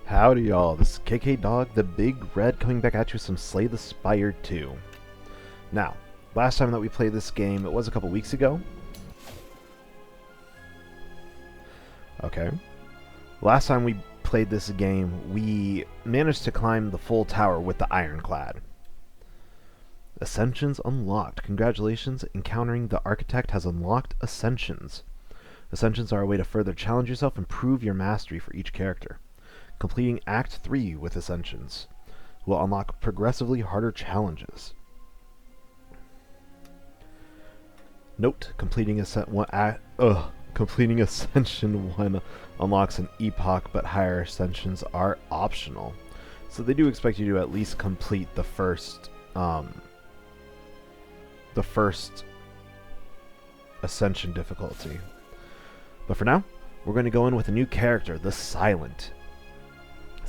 Howdy y'all, this is KK Dog, the Big Red, coming back at you with some Slay the Spire 2. Now, last time that we played this game, it was a couple weeks ago. Okay. Last time we played this game, we managed to climb the full tower with the Ironclad. Ascensions unlocked. Congratulations, encountering the Architect has unlocked Ascensions. Ascensions are a way to further challenge yourself and prove your mastery for each character. Completing Act 3 with Ascensions will unlock progressively harder challenges. Note, completing Ascension 1 unlocks an epoch, but higher Ascensions are optional. So they do expect you to at least complete the first Ascension difficulty. But for now, we're going to go in with a new character, the Silent.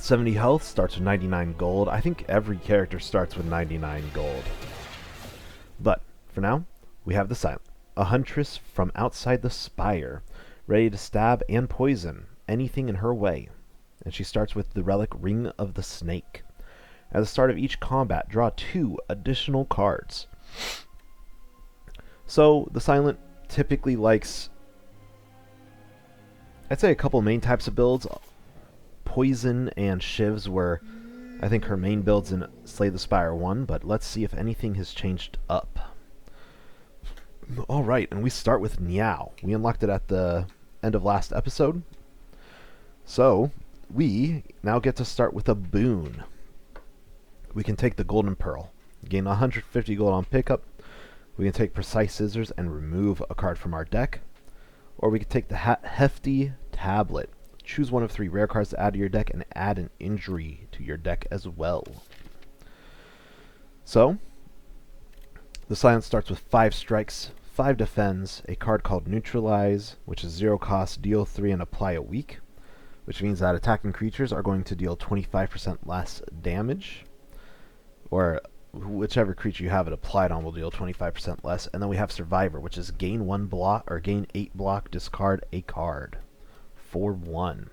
70 health, starts with 99 gold. I think every character starts with 99 gold. But, for now, we have the Silent. A huntress from outside the Spire, ready to stab and poison anything in her way. And she starts with the relic Ring of the Snake. At the start of each combat, draw 2 additional cards. So, the Silent typically likes, I'd say, a couple main types of builds. Poison and Shivs were, I think, her main builds in Slay the Spire 1, but let's see if anything has changed up. Alright, and we start with Niao. We unlocked it at the end of last episode. So, we now get to start with a boon. We can take the Golden Pearl. Gain 150 gold on pickup. We can take Precise Scissors and remove a card from our deck. Or we can take the Hefty Tablet. Choose one of 3 rare cards to add to your deck and add an injury to your deck as well. So, the Silent starts with 5 strikes, 5 defends, a card called Neutralize, which is 0 cost, deal 3 and apply a weak, which means that attacking creatures are going to deal 25% less damage, or whichever creature you have it applied on will deal 25% less. And then we have Survivor, which is gain 1 block, or gain 8 block, discard a card. For 1.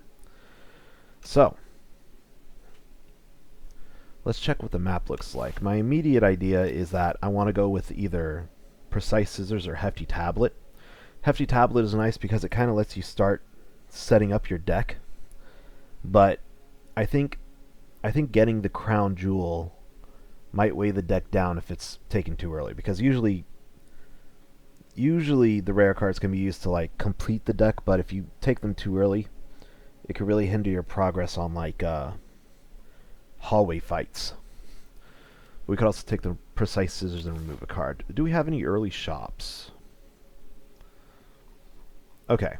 So, let's check what the map looks like. My immediate idea is that I want to go with either Precise Scissors or Hefty Tablet. Hefty Tablet is nice because it kind of lets you start setting up your deck, but I think getting the Crown Jewel might weigh the deck down if it's taken too early, because usually the rare cards can be used to like complete the deck, but if you take them too early, it could really hinder your progress on like hallway fights. We could also take the Precise Scissors and remove a card. Do we have any early shops? Okay.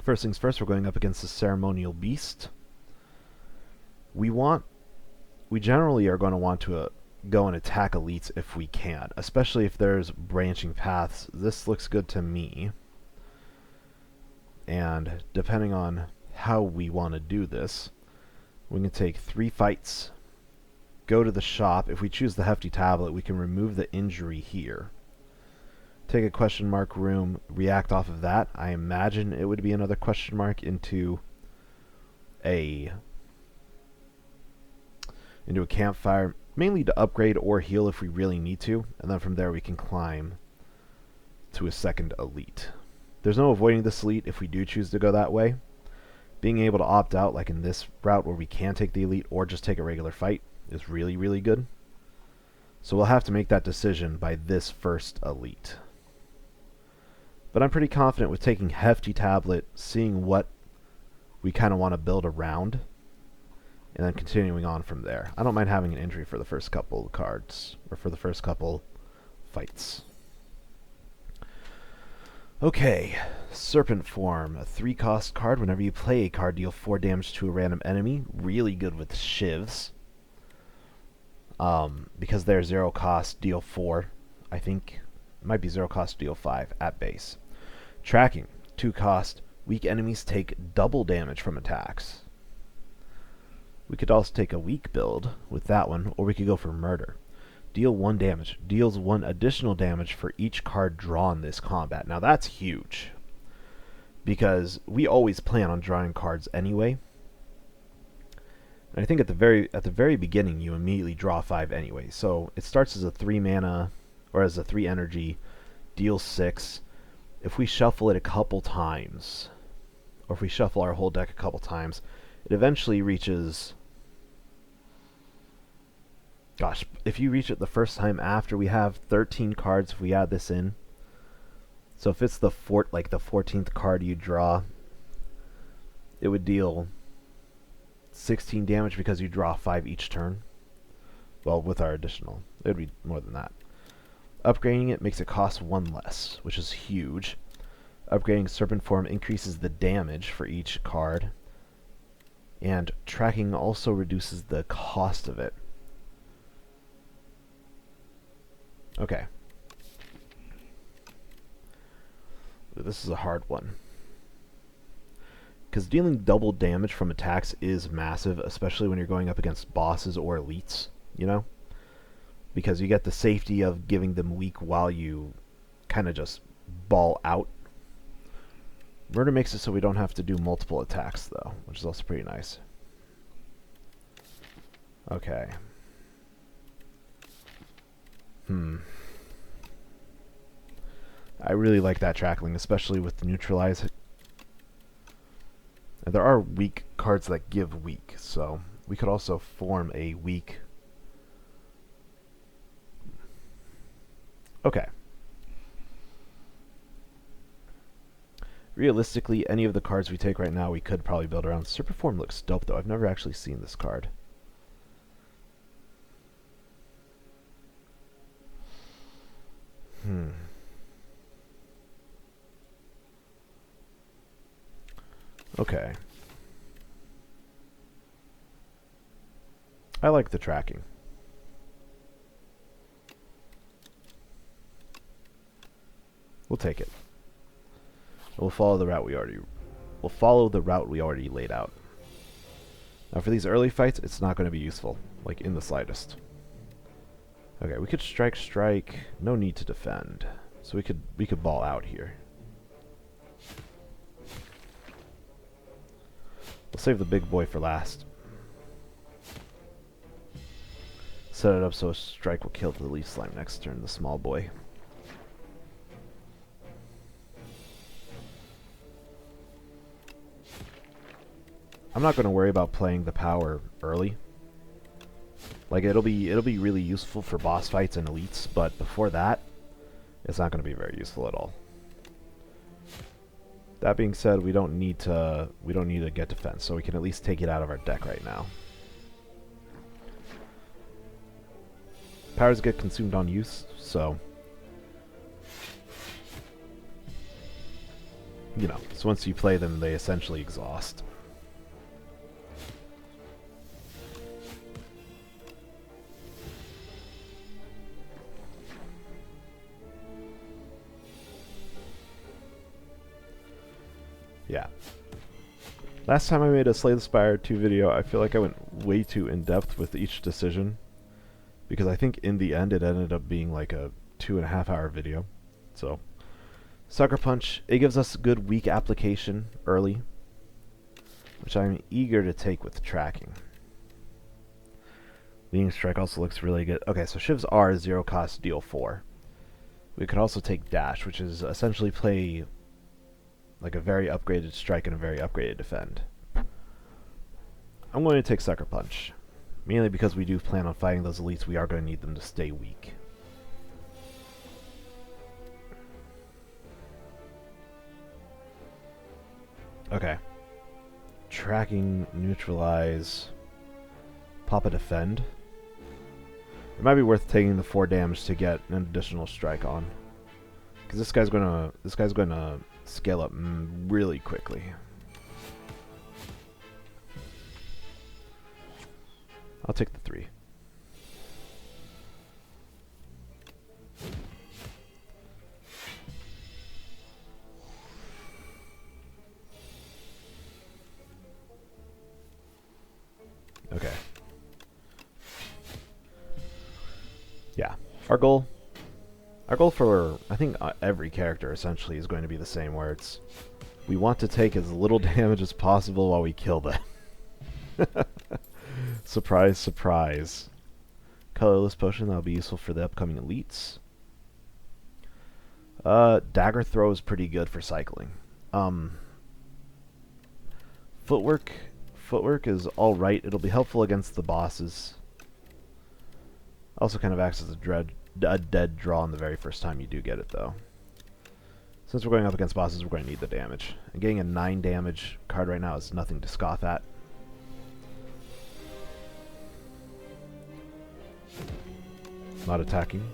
First things first, we're going up against the Ceremonial Beast. We generally are going to want to go and attack elites if we can, especially if there's branching paths. This looks good to me, and depending on how we want to do this, we can take 3 fights, go to the shop. If we choose the Hefty Tablet, we can remove the injury here, take a question mark room, react off of that. I imagine it would be another question mark into a campfire, mainly to upgrade or heal if we really need to, and then from there we can climb to a second elite. There's no avoiding this elite if we do choose to go that way. Being able to opt out, like in this route where we can take the elite or just take a regular fight, is really, really good. So we'll have to make that decision by this first elite. But I'm pretty confident with taking Hefty Tablet, seeing what we kind of want to build around, and then continuing on from there. I don't mind having an injury for the first couple of cards, or for the first couple fights. Okay, Serpent Form, a 3-cost card. Whenever you play a card, deal 4 damage to a random enemy. Really good with Shivs. Because they're 0 cost, deal 4. I think it might be 0 cost, deal 5 at base. Tracking, 2 cost. Weak enemies take double damage from attacks. We could also take a weak build with that one, or we could go for Murder. Deal 1 damage. Deals 1 additional damage for each card drawn this combat. Now that's huge, because we always plan on drawing cards anyway. And I think at the very beginning you immediately draw 5 anyway. So it starts as a 3 mana or as a 3 energy, deals 6. If we shuffle it a couple times, or if we shuffle our whole deck a couple times, it eventually reaches... Gosh, if you reach it the first time after we have 13 cards, if we add this in. So if it's the 14th card you draw, it would deal 16 damage because you draw 5 each turn. Well, with our additional, it would be more than that. Upgrading it makes it cost 1 less, which is huge. Upgrading Serpent Form increases the damage for each card. And tracking also reduces the cost of it. Okay. This is a hard one. Because dealing double damage from attacks is massive, especially when you're going up against bosses or elites, you know? Because you get the safety of giving them weak while you kind of just ball out. Murder makes it so we don't have to do multiple attacks, though, which is also pretty nice. Okay. I really like that trackling, especially with the neutralize. And there are weak cards that give weak, so we could also form a weak. Okay. Realistically, any of the cards we take right now, we could probably build around. Serpent Form looks dope, though. I've never actually seen this card. Okay. I like the tracking. We'll take it. We'll follow the route we already laid out. Now for these early fights, it's not going to be useful, like in the slightest. Okay, we could strike. No need to defend. So we could ball out here. We'll save the big boy for last. Set it up so a strike will kill the leaf slime next turn, the small boy. I'm not going to worry about playing the power early. Like it'll be really useful for boss fights and elites, but before that, it's not going to be very useful at all. That being said, we don't need to get defense, so we can at least take it out of our deck right now. Powers get consumed on use, so you know, so once you play them, they essentially exhaust. Yeah. Last time I made a Slay the Spire 2 video, I feel like I went way too in-depth with each decision. Because I think in the end it ended up being like a 2.5 hour video. So, Sucker Punch, it gives us good weak application early. Which I'm eager to take with tracking. Leading Strike also looks really good. Okay, so Shivs are 0 cost, deal 4. We could also take Dash, which is essentially play like a very upgraded strike and a very upgraded defend. I'm going to take Sucker Punch. Mainly because we do plan on fighting those elites, we are going to need them to stay weak. Okay. Tracking, neutralize, pop a defend. It might be worth taking the 4 damage to get an additional strike on. Because this guy's gonna scale up really quickly. I'll take the 3. Okay. Yeah. Our goal for, I think, every character essentially is going to be the same, where it's we want to take as little damage as possible while we kill them. Surprise, surprise. Colorless potion, that'll be useful for the upcoming elites. Dagger throw is pretty good for cycling. Footwork is alright. It'll be helpful against the bosses. Also kind of acts as a dead draw on the very first time you do get it, though. Since we're going up against bosses, we're going to need the damage. And getting a 9 damage card right now is nothing to scoff at. Not attacking.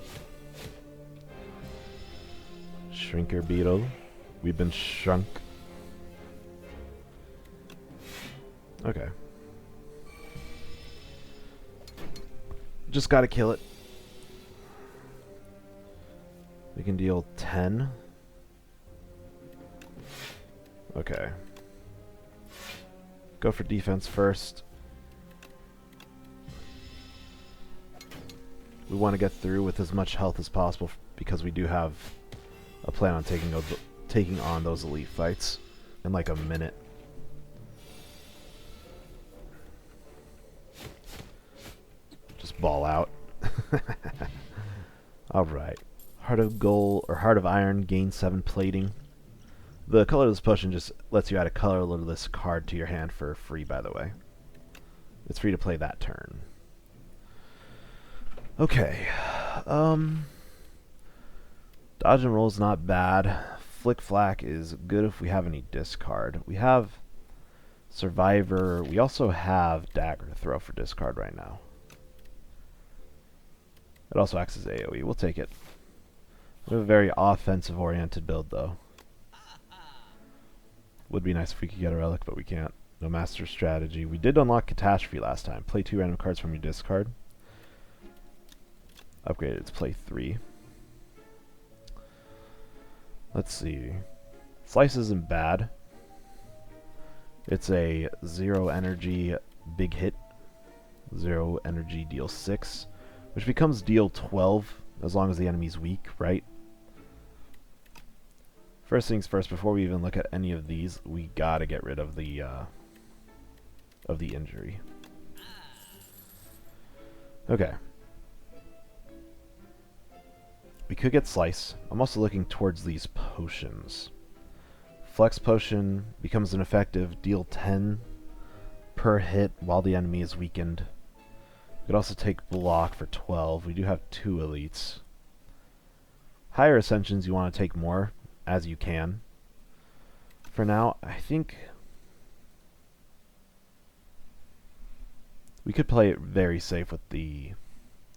Shrinker Beetle. We've been shrunk. Okay. Just gotta kill it. We can deal 10. Okay. Go for defense first. We want to get through with as much health as possible because we do have a plan on taking on those elite fights in like a minute. Just ball out. Alright. Heart of Gold or Heart of Iron, gain 7 plating. The colorless potion just lets you add a colorless card to your hand for free, by the way. It's free to play that turn. Okay. Dodge and roll is not bad. Flick Flack is good if we have any discard. We have Survivor. We also have Dagger to throw for discard right now. It also acts as AoE. We'll take it. We have a very offensive-oriented build, though. Would be nice if we could get a relic, but we can't. No master strategy. We did unlock Catastrophe last time. Play 2 random cards from your discard. Upgraded. It's play 3. Let's see. Slice isn't bad. It's a 0 energy big hit. 0 energy deal 6. Which becomes deal 12 as long as the enemy's weak, right? First things first, before we even look at any of these, we gotta get rid of the injury. Okay. We could get Slice. I'm also looking towards these potions. Flex Potion becomes an effective, deal 10 per hit while the enemy is weakened. We could also take Block for 12. We do have 2 elites. Higher Ascensions, you want to take more, as you can. For now, I think we could play it very safe with the...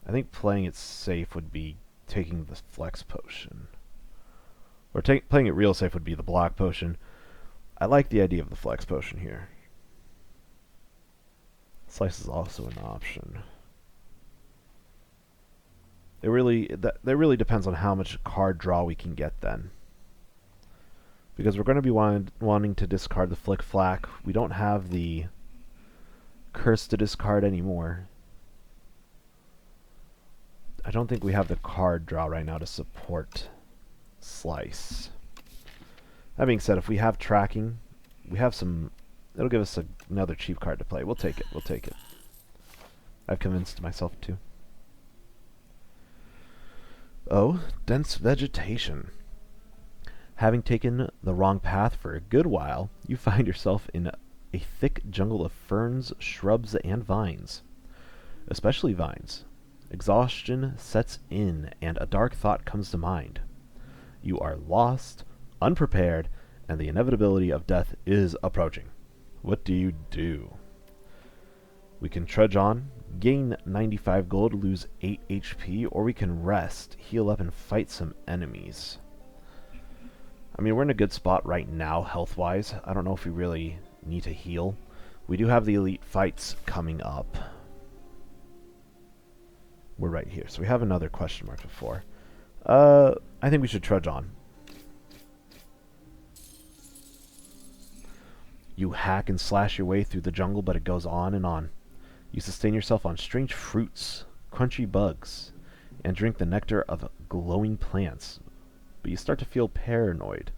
I think playing it safe would be taking the Flex Potion. Or playing it real safe would be the Block Potion. I like the idea of the Flex Potion here. Slice is also an option. That really depends on how much card draw we can get then. Because we're going to be wanting to discard the Flick Flack. We don't have the Curse to discard anymore. I don't think we have the card draw right now to support Slice. That being said, if we have tracking, we have some... It'll give us another cheap card to play. We'll take it. We'll take it. I've convinced myself to. Oh, dense vegetation. Having taken the wrong path for a good while, you find yourself in a thick jungle of ferns, shrubs, and vines. Especially vines. Exhaustion sets in, and a dark thought comes to mind. You are lost, unprepared, and the inevitability of death is approaching. What do you do? We can trudge on, gain 95 gold, lose 8 HP, or we can rest, heal up, and fight some enemies. I mean, we're in a good spot right now, health-wise. I don't know if we really need to heal. We do have the elite fights coming up. We're right here, so we have another question mark before. I think we should trudge on. You hack and slash your way through the jungle, but it goes on and on. You sustain yourself on strange fruits, crunchy bugs, and drink the nectar of glowing plants. But you start to feel paranoid.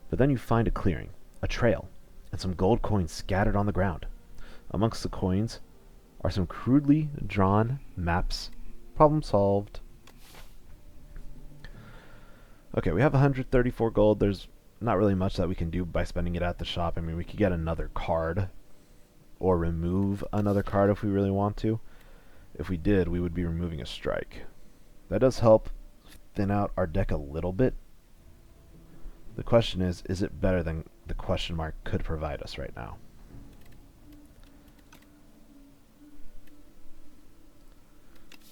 But then you find a clearing, a trail, and some gold coins scattered on the ground. Amongst the coins, are some crudely drawn maps. Problem solved. Okay, we have 134 gold. There's not really much that we can do by spending it at the shop. I mean, we could get another card or remove another card if we really want to. If we did, we would be removing a strike. That does help thin out our deck a little bit. The question is it better than the question mark could provide us right now?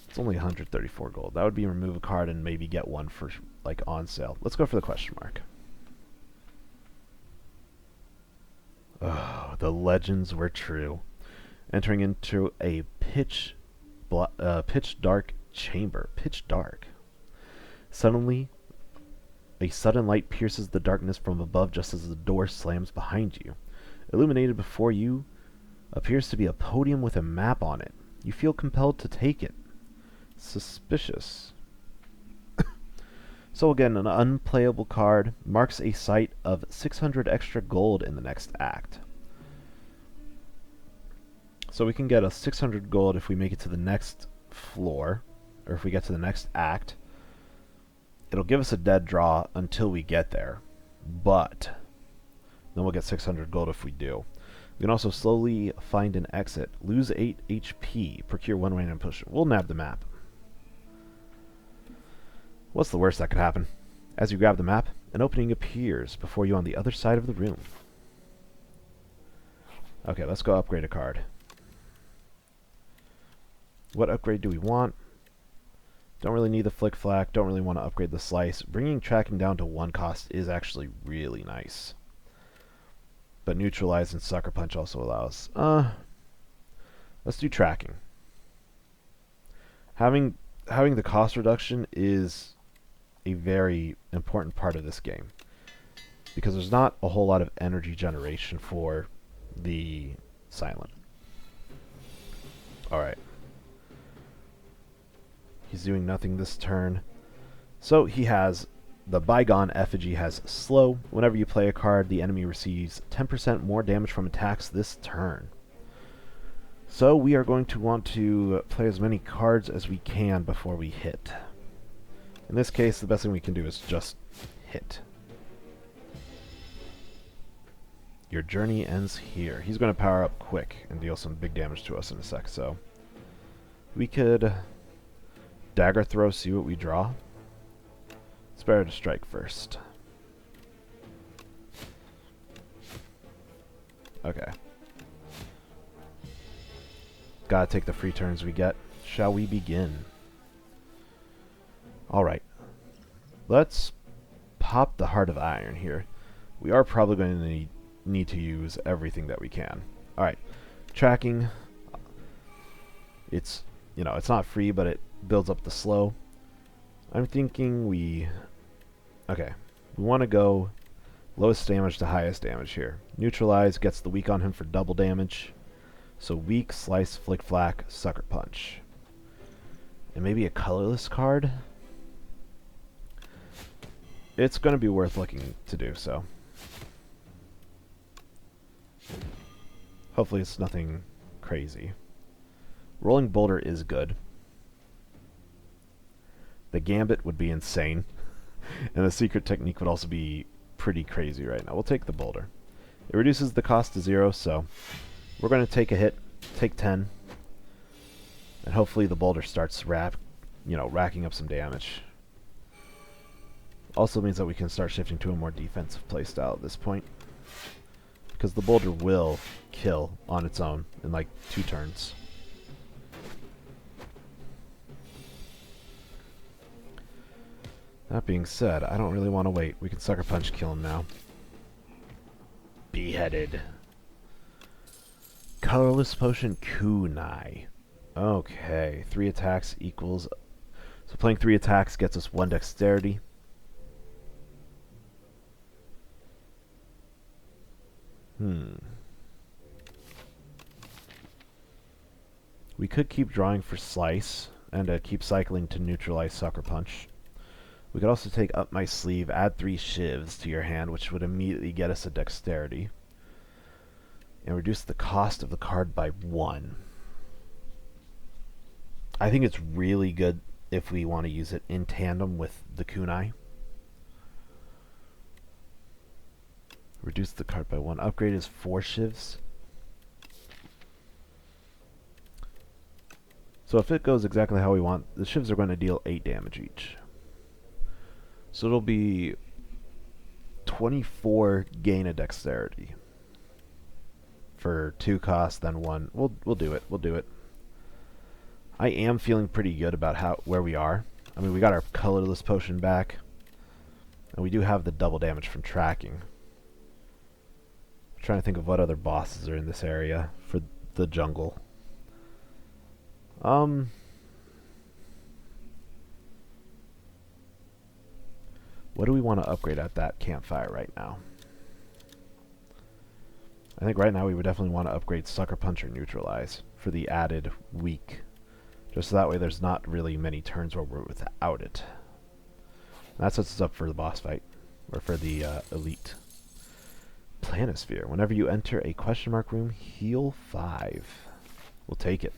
It's only 134 gold. That would be remove a card and maybe get one for like on sale. Let's go for the question mark. Oh, the legends were true. Entering into a pitch dark chamber. Pitch dark. Suddenly, a sudden light pierces the darkness from above just as the door slams behind you. Illuminated before you appears to be a podium with a map on it. You feel compelled to take it. Suspicious. So again, an unplayable card marks a sight of 600 extra gold in the next act. So we can get a 600 gold if we make it to the next floor, or if we get to the next act. It'll give us a dead draw until we get there, but then we'll get 600 gold if we do. We can also slowly find an exit, lose 8 HP, procure 1 random potion. We'll nab the map. What's the worst that could happen? As you grab the map, an opening appears before you on the other side of the room. Okay, let's go upgrade a card. What upgrade do we want? Don't really need the Flick Flack, don't really want to upgrade the Slice. Bringing tracking down to 1 cost is actually really nice. But Neutralize and Sucker Punch also allows. Let's do tracking. Having the cost reduction is a very important part of this game, because there's not a whole lot of energy generation for the Silent. Alright. He's doing nothing this turn. So he has the Bygone Effigy has slow. Whenever you play a card, the enemy receives 10% more damage from attacks this turn. So we are going to want to play as many cards as we can before we hit. In this case, the best thing we can do is just hit. Your journey ends here. He's going to power up quick and deal some big damage to us in a sec, so we could dagger throw, see what we draw. It's better to strike first. Okay. Gotta take the free turns we get. Shall we begin? Alright. Let's pop the Heart of Iron here. We are probably going to need to use everything that we can. Alright. Tracking. It's, you know, it's not free, but it builds up the slow. I'm thinking we... Okay. We want to go lowest damage to highest damage here. Neutralize gets the weak on him for double damage. So weak, Slice, Flick Flack, Sucker Punch. And maybe a colorless card? It's going to be worth looking to do so. Hopefully it's nothing crazy. Rolling Boulder is good. The Gambit would be insane. And the Secret Technique would also be pretty crazy right now. We'll take the Boulder. It reduces the cost to 0, so we're going to take a hit, take 10, and hopefully the Boulder starts racking up some damage. Also means that we can start shifting to a more defensive playstyle at this point, because the Boulder will kill on its own in like 2 turns. That being said, I don't really want to wait. We can Sucker Punch kill him now. Beheaded. Colorless Potion Kunai. Okay, 3 attacks equals... So playing 3 attacks gets us 1 dexterity. We could keep drawing for Slice, and keep cycling to neutralize Sucker Punch. We could also take Up My Sleeve, add 3 shivs to your hand, which would immediately get us a dexterity. And reduce the cost of the card by 1. I think it's really good if we want to use it in tandem with the kunai. Reduce the card by 1. Upgrade is 4 shivs. So if it goes exactly how we want, the shivs are going to deal 8 damage each. So it'll be 24 gain of dexterity. For 2 costs, then 1. We'll do it. We'll do it. I am feeling pretty good about where we are. I mean, we got our colorless potion back. And we do have the double damage from tracking. I'm trying to think of what other bosses are in this area for the jungle. What do we want to upgrade at that campfire right now? I think right now we would definitely want to upgrade Sucker Punch or Neutralize for the added weak. Just so that way there's not really many turns where we're without it. And that sets us up for the boss fight. Or for the elite. Planisphere. Whenever you enter a question mark room, heal 5. We'll take it.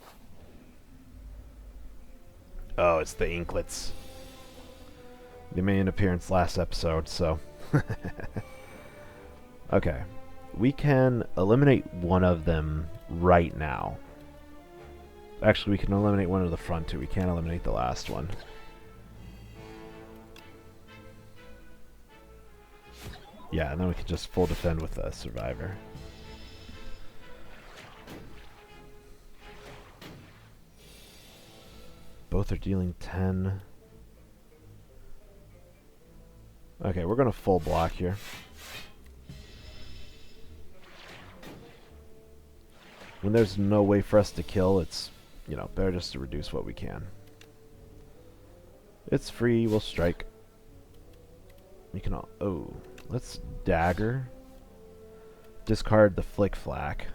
Oh, it's the Inklets. They made an appearance last episode, so... Okay. We can eliminate one of them right now. Actually, we can eliminate one of the front two. We can't eliminate the last one. Yeah, and then we can just full defend with a survivor. Both are dealing 10. Okay, we're going to full block here. When there's no way for us to kill, it's, you know, better just to reduce what we can. It's free, we'll strike. We can all... Oh, let's dagger. Discard the flick flack.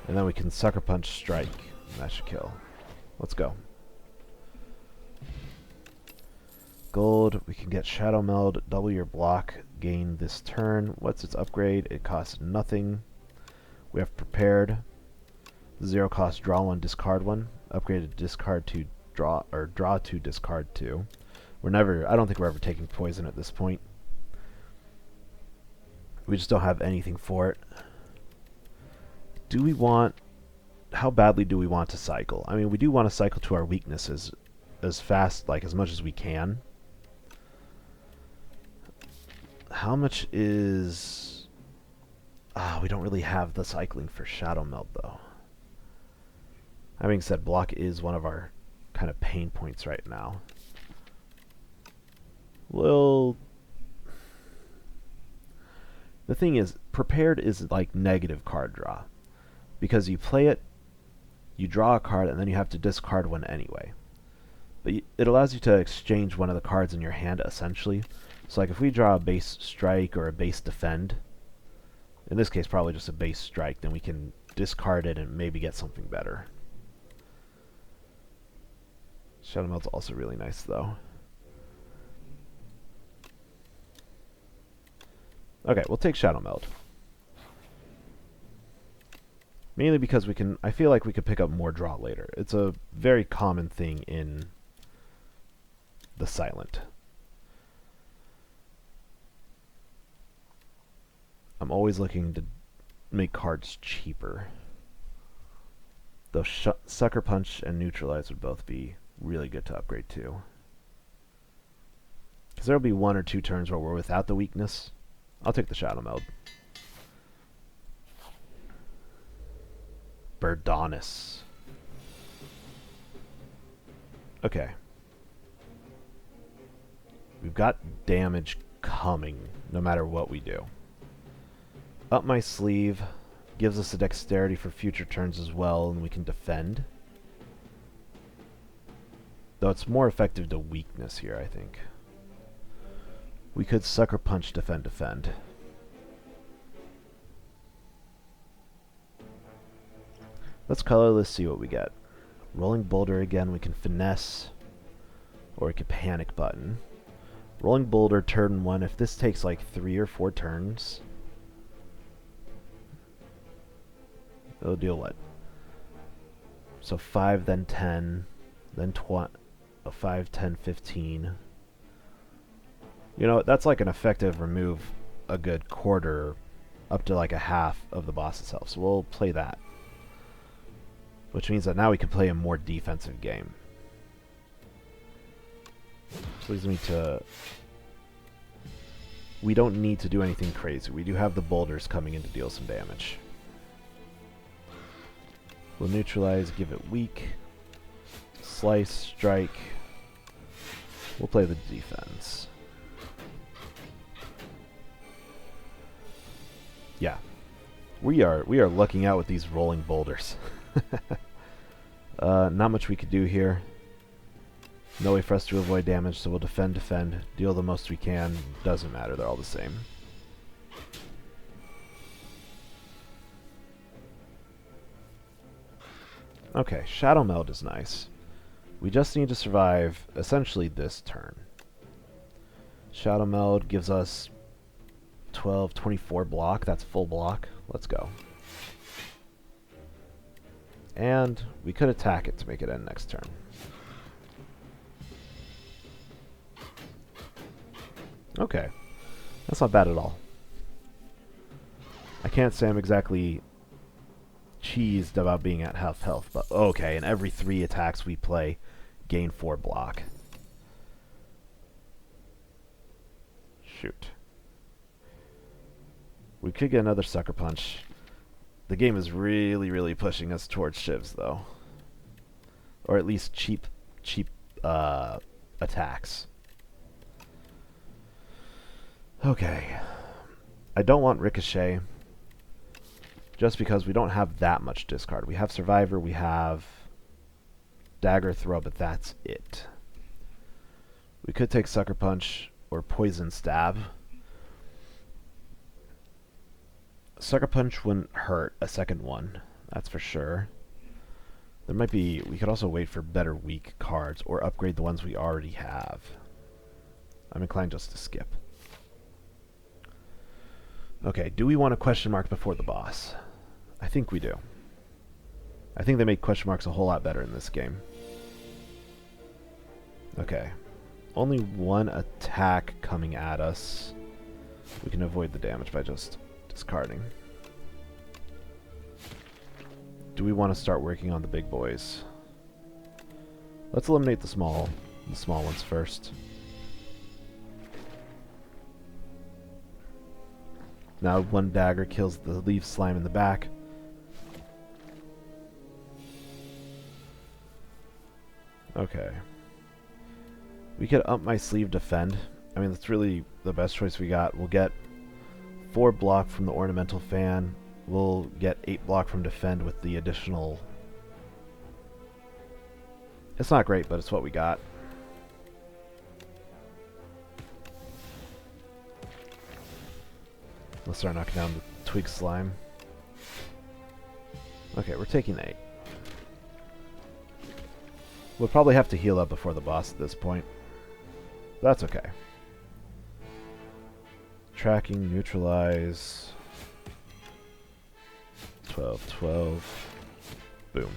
And then we can sucker punch strike. And that should kill. Let's go. Gold, we can get Shadow Meld, double your block, gain this turn. What's its upgrade? It costs nothing. We have prepared. 0 cost, draw 1, discard 1. Upgraded discard to draw, or draw 2, discard 2. We're never, I don't think we're ever taking poison at this point. We just don't have anything for it. Do we want, how badly do we want to cycle? I mean, we do want to cycle to our weaknesses as fast, like as much as we can. How much is... we don't really have the cycling for Shadow Meld, though. Having said, block is one of our kind of pain points right now. Well... The thing is, prepared is like negative card draw. Because you play it, you draw a card, and then you have to discard one anyway. But it allows you to exchange one of the cards in your hand, essentially. So like if we draw a base strike or a base defend, in this case probably just a base strike, then we can discard it and maybe get something better. Shadow Meld's also really nice though. Okay, we'll take Shadow Meld. Mainly because we can, I feel like we could pick up more draw later. It's a very common thing in the Silent. I'm always looking to make cards cheaper. Though Sucker Punch and Neutralize would both be really good to upgrade to. Because there will be 1 or 2 turns where we're without the weakness. I'll take the Shadow Meld. Birdonis. Okay. We've got damage coming no matter what we do. Up my sleeve gives us a dexterity for future turns as well, and we can defend. Though it's more effective to weakness here, I think. We could Sucker Punch, defend, defend. Let's colorless, see what we get. Rolling Boulder again, we can finesse, or we could panic button. Rolling Boulder, turn 1. If this takes like 3 or 4 turns, it'll deal what? So 5, then 10, then 5, 10, 15. You know, that's like an effective remove a good quarter up to like a half of the boss's health. So we'll play that. Which means that now we can play a more defensive game. Which leads me to... We don't need to do anything crazy. We do have the boulders coming in to deal some damage. We'll neutralize, give it weak. Slice, strike. We'll play the defense. Yeah. We are lucking out with these rolling boulders. Not much we could do here. No way for us to avoid damage, so we'll defend, deal the most we can. Doesn't matter, they're all the same. Okay, Shadow Meld is nice. We just need to survive, essentially, this turn. Shadow Meld gives us 12, 24 block. That's full block. Let's go. And we could attack it to make it end next turn. Okay. That's not bad at all. I can't say I'm exactly cheesed about being at half health, but okay, and every 3 attacks we play gain 4 block. Shoot. We could get another Sucker Punch. The game is really, really pushing us towards shivs, though. Or at least cheap attacks. Okay. I don't want Ricochet, just because we don't have that much discard. We have Survivor, we have Dagger Throw, but that's it. We could take Sucker Punch or Poison Stab. Sucker Punch wouldn't hurt a second one, that's for sure. There might be... We could also wait for better weak cards or upgrade the ones we already have. I'm inclined just to skip. Okay, do we want a question mark before the boss? I think we do. I think they make question marks a whole lot better in this game. Okay. Only one attack coming at us. We can avoid the damage by just discarding. Do we want to start working on the big boys? Let's eliminate the small ones first. Now one dagger kills the leaf slime in the back. Okay. We could up my sleeve defend. I mean, that's really the best choice we got. We'll get 4 block from the ornamental fan. We'll get 8 block from defend with the additional... It's not great, but it's what we got. Let's start knocking down the twig slime. Okay, we're taking 8. We'll probably have to heal up before the boss at this point. That's okay. Tracking, neutralize. 12, 12. Boom.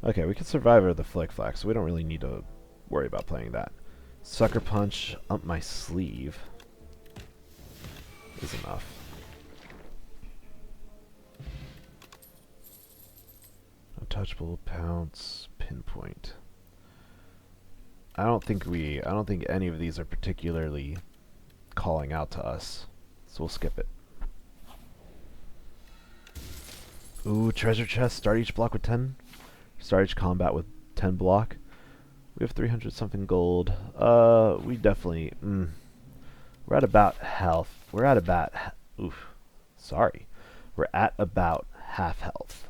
Okay, we can survive the Flick Flack, so we don't really need to worry about playing that. Sucker Punch up my sleeve is enough. Untouchable, Pounce, Pinpoint. I don't think any of these are particularly calling out to us, so we'll skip it. Ooh, treasure chest. Start each block with 10. Start each combat with 10 block. We have 300 something gold. We definitely... We're at about health. We're at about... Oof. Sorry. We're at about half health.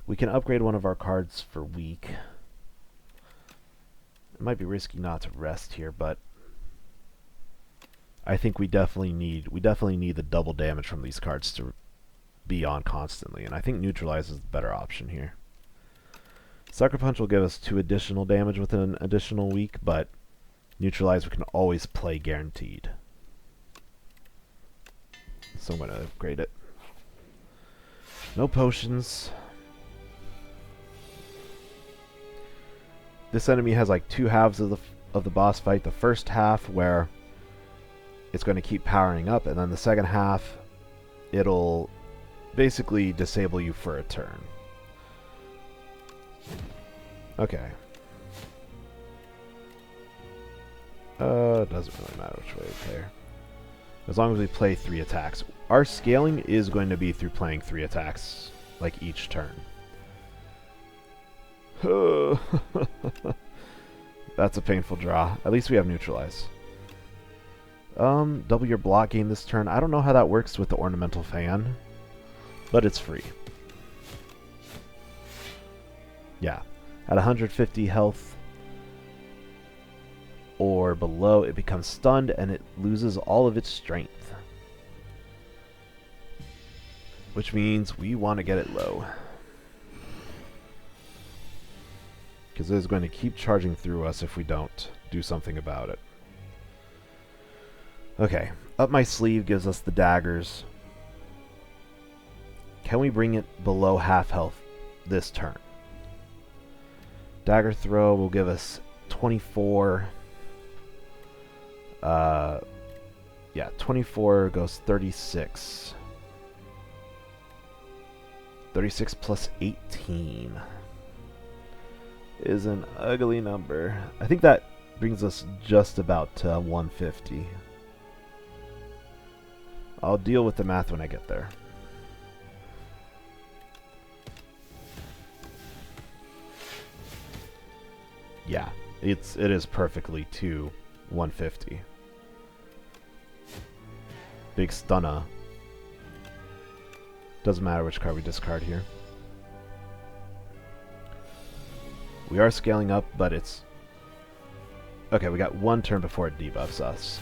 We can upgrade one of our cards for weak. It might be risky not to rest here, but I think we definitely need the double damage from these cards to be on constantly, and I think neutralize is the better option here. Sucker Punch will give us 2 additional damage with an additional weak, but Neutralize, we can always play guaranteed. So I'm going to upgrade it. No potions. This enemy has like two halves of the boss fight. The first half where it's going to keep powering up, and then the second half it'll basically disable you for a turn. Okay. It doesn't really matter which way we play her. As long as we play 3 attacks. Our scaling is going to be through playing 3 attacks, like each turn. That's a painful draw. At least we have neutralize. Double your block gain this turn. I don't know how that works with the ornamental fan, but it's free. Yeah. At 150 health or below, it becomes stunned and it loses all of its strength. Which means we want to get it low. Because it is going to keep charging through us if we don't do something about it. Okay, up my sleeve gives us the daggers. Can we bring it below half health this turn? Dagger throw will give us 24. Yeah, 24 goes 36. 36 plus 18 is an ugly number. I think that brings us just about to 150. I'll deal with the math when I get there. Yeah, it is perfectly to 150. Big stunner. Doesn't matter which card we discard here. We are scaling up, but it's... Okay, we got one turn before it debuffs us.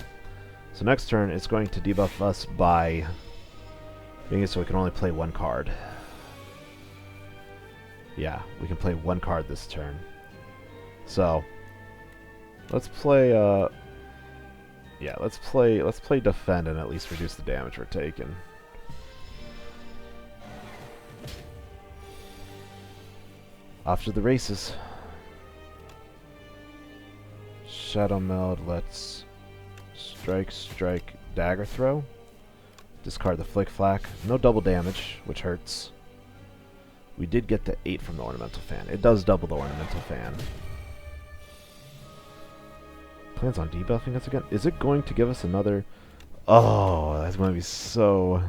So next turn, it's going to debuff us by making it so we can only play 1 card. Yeah, we can play 1 card this turn. So, let's play, yeah, let's play defend and at least reduce the damage we're taking. Off to the races. Shadow Meld, let's strike, dagger throw. Discard the flick flack. No double damage, which hurts. We did get the 8 from the ornamental fan. It does double the ornamental fan. Plans on debuffing us again? Is it going to give us another... Oh, that's going to be so...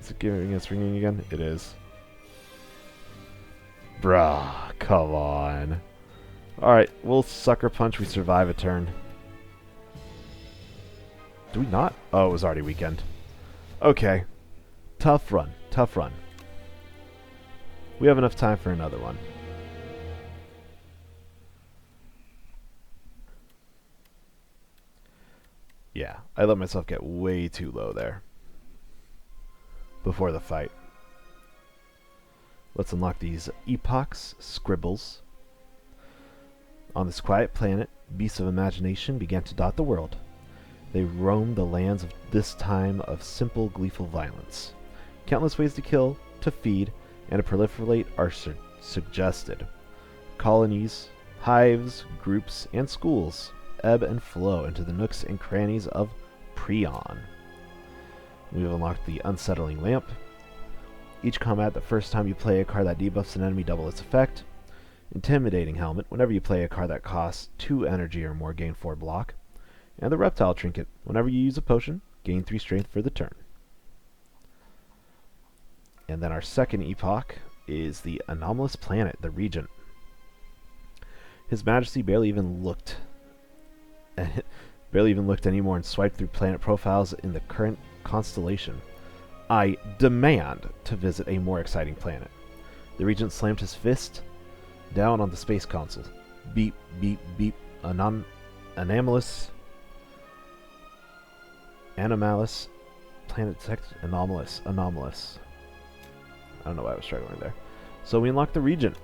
Is it giving us ringing again? It is. Bruh, come on. Alright, we'll sucker punch, we survive a turn. Do we not? Oh, it was already weekend. Okay. Tough run, tough run. We have enough time for another one. Yeah, I let myself get way too low there. Before the fight. Let's unlock these epochs, scribbles. On this quiet planet, beasts of imagination began to dot the world. They roamed the lands of this time of simple, gleeful violence. Countless ways to kill, to feed, and to proliferate are suggested. Colonies, hives, groups, and schools ebb and flow into the nooks and crannies of Prion. We have unlocked the Unsettling Lamp. Each combat, the first time you play a card that debuffs an enemy, double its effect. Intimidating Helmet, whenever you play a card that costs 2 energy or more, gain 4 block. And the Reptile Trinket, whenever you use a potion, gain 3 strength for the turn. And then our second epoch is the Anomalous Planet, the Regent. His Majesty barely even looked anymore and swiped through planet profiles in the current constellation. I demand to visit a more exciting planet. The Regent slammed his fist down on the space console. Beep, beep, beep. Anomalous. Planet detect. Anomalous. I don't know why I was struggling there. So we unlock the Regent.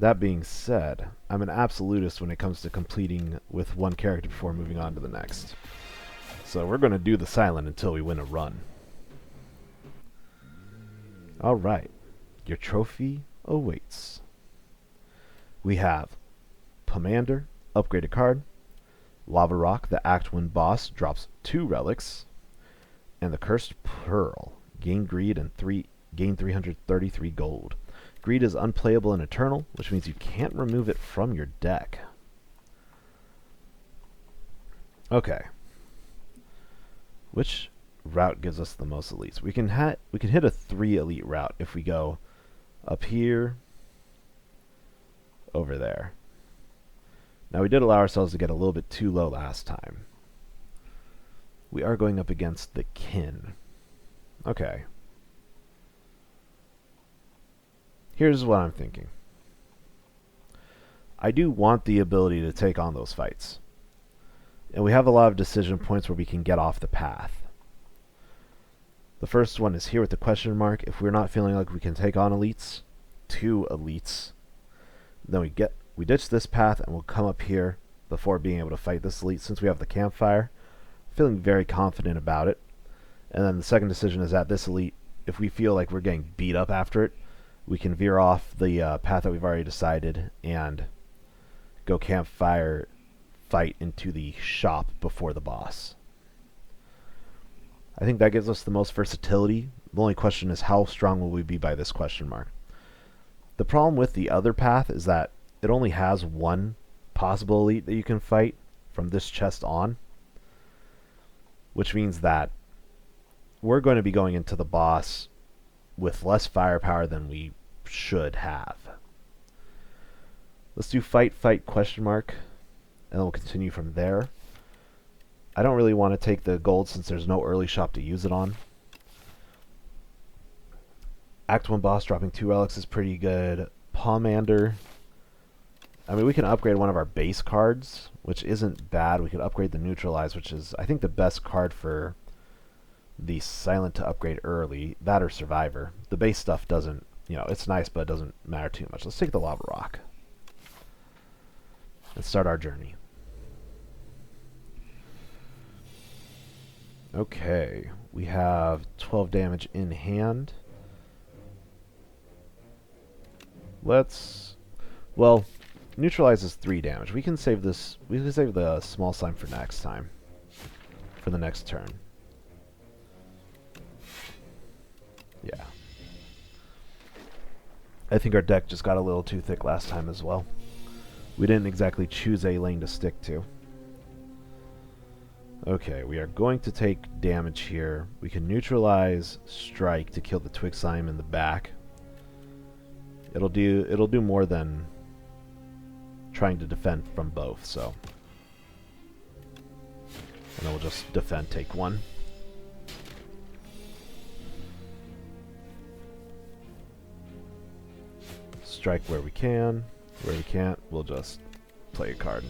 That being said, I'm an absolutist when it comes to completing with one character before moving on to the next. So we're going to do the silent until we win a run. Alright, your trophy awaits. We have Pomander, upgraded card. Lava Rock, the Act 1 boss, drops 2 relics. And the Cursed Pearl, gain greed and gain 333 gold. Greed is unplayable and eternal, which means you can't remove it from your deck. Okay. Which route gives us the most elites? We can hit a 3 elite route if we go up here, over there. Now we did allow ourselves to get a little bit too low last time. We are going up against the kin. Okay. Here's what I'm thinking. I do want the ability to take on those fights. And we have a lot of decision points where we can get off the path. The first one is here with the question mark. If we're not feeling like we can take on elites, 2 elites, then we ditch this path and we'll come up here before being able to fight this elite. Since we have the campfire, feeling very confident about it. And then the second decision is at this elite, if we feel like we're getting beat up after it, we can veer off the path that we've already decided and go campfire fight into the shop before the boss. I think that gives us the most versatility. The only question is how strong will we be by this question mark. The problem with the other path is that it only has 1 possible elite that you can fight from this chest on, which means that we're going to be going into the boss with less firepower than we should have. Let's do fight question mark, and then we'll continue from there. I don't really want to take the gold since there's no early shop to use it on. Act 1 boss dropping 2 relics is pretty good. Pomander. I mean, we can upgrade one of our base cards, which isn't bad. We could upgrade the Neutralize, which is, I think, the best card for the silent to upgrade early. That or Survivor. The base stuff doesn't, it's nice, but it doesn't matter too much. Let's take the Lava Rock and start our journey. Okay, we have 12 damage in hand. Neutralize is 3 damage. We can save this. We can save the small slime for next time, for the next turn. Yeah. I think our deck just got a little too thick last time as well. We didn't exactly choose a lane to stick to. Okay, we are going to take damage here. We can neutralize strike to kill the twig slime in the back. It'll do more than trying to defend from both, so. And then we'll just defend, take 1. Strike where we can. Where we can't, we'll just play a card.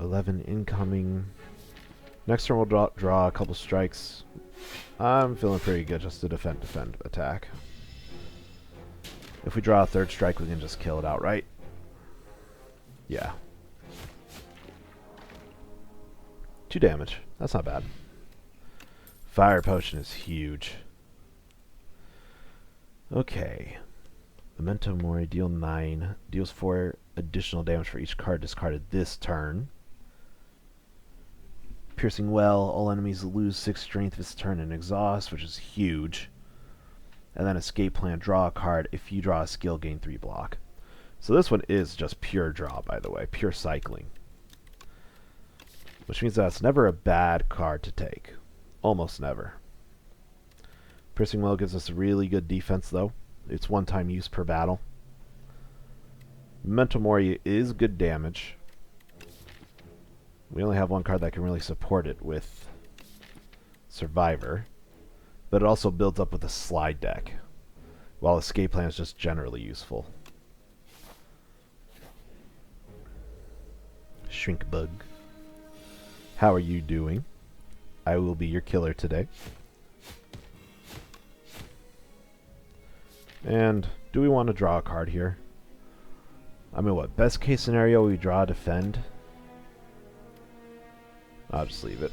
$11 incoming. Next turn we'll draw a couple strikes. I'm feeling pretty good just to defend, attack. If we draw a 3rd strike, we can just kill it outright. Yeah. 2 damage. That's not bad. Fire potion is huge. Okay. Memento Mori, deal 9. Deals 4 additional damage for each card discarded this turn. Piercing well, all enemies lose 6 strength this turn and exhaust, which is huge. And then escape plan, draw a card. If you draw a skill, gain 3 block. So this one is just pure draw, by the way, pure cycling. Which means that it's never a bad card to take. Almost never. Piercing well gives us really good defense, though. It's 1-time use per battle. Memento Mori is good damage. We only have 1 card that can really support it with Survivor. But it also builds up with a slide deck, while Escape Plan is just generally useful. Shrink Bug. How are you doing? I will be your killer today. And do we want to draw a card here? I mean, what? Best case scenario, we draw, defend. I'll just leave it.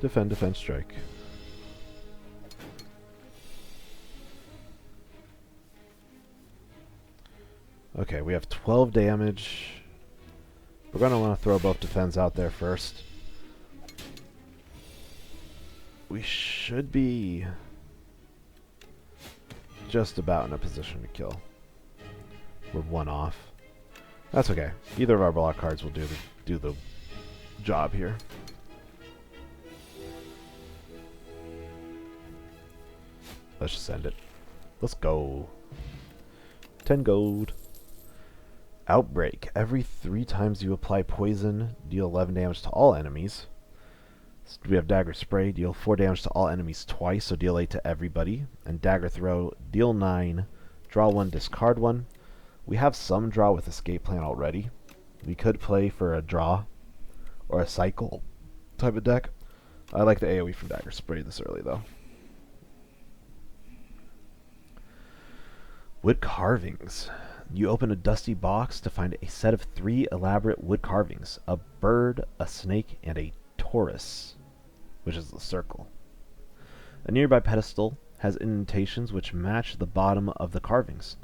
Defend, defend, strike. Okay, we have 12 damage. We're going to want to throw both defense out there first. We should be just about in a position to kill. We're one off. That's okay. Either of our block cards will do the job here. Let's just end it. Let's go. 10 gold. Outbreak. Every 3 times you apply poison, deal 11 damage to all enemies. So we have Dagger Spray, deal 4 damage to all enemies twice, so deal 8 to everybody. And Dagger Throw, deal 9, draw 1, discard 1. We have some draw with Escape Plan already. We could play for a draw or a cycle type of deck. I like the AoE from Dagger Spray this early, though. Wood carvings. You open a dusty box to find a set of 3 elaborate wood carvings. A bird, a snake, and a Taurus, which is the circle. A nearby pedestal has indentations which match the bottom of the carvings.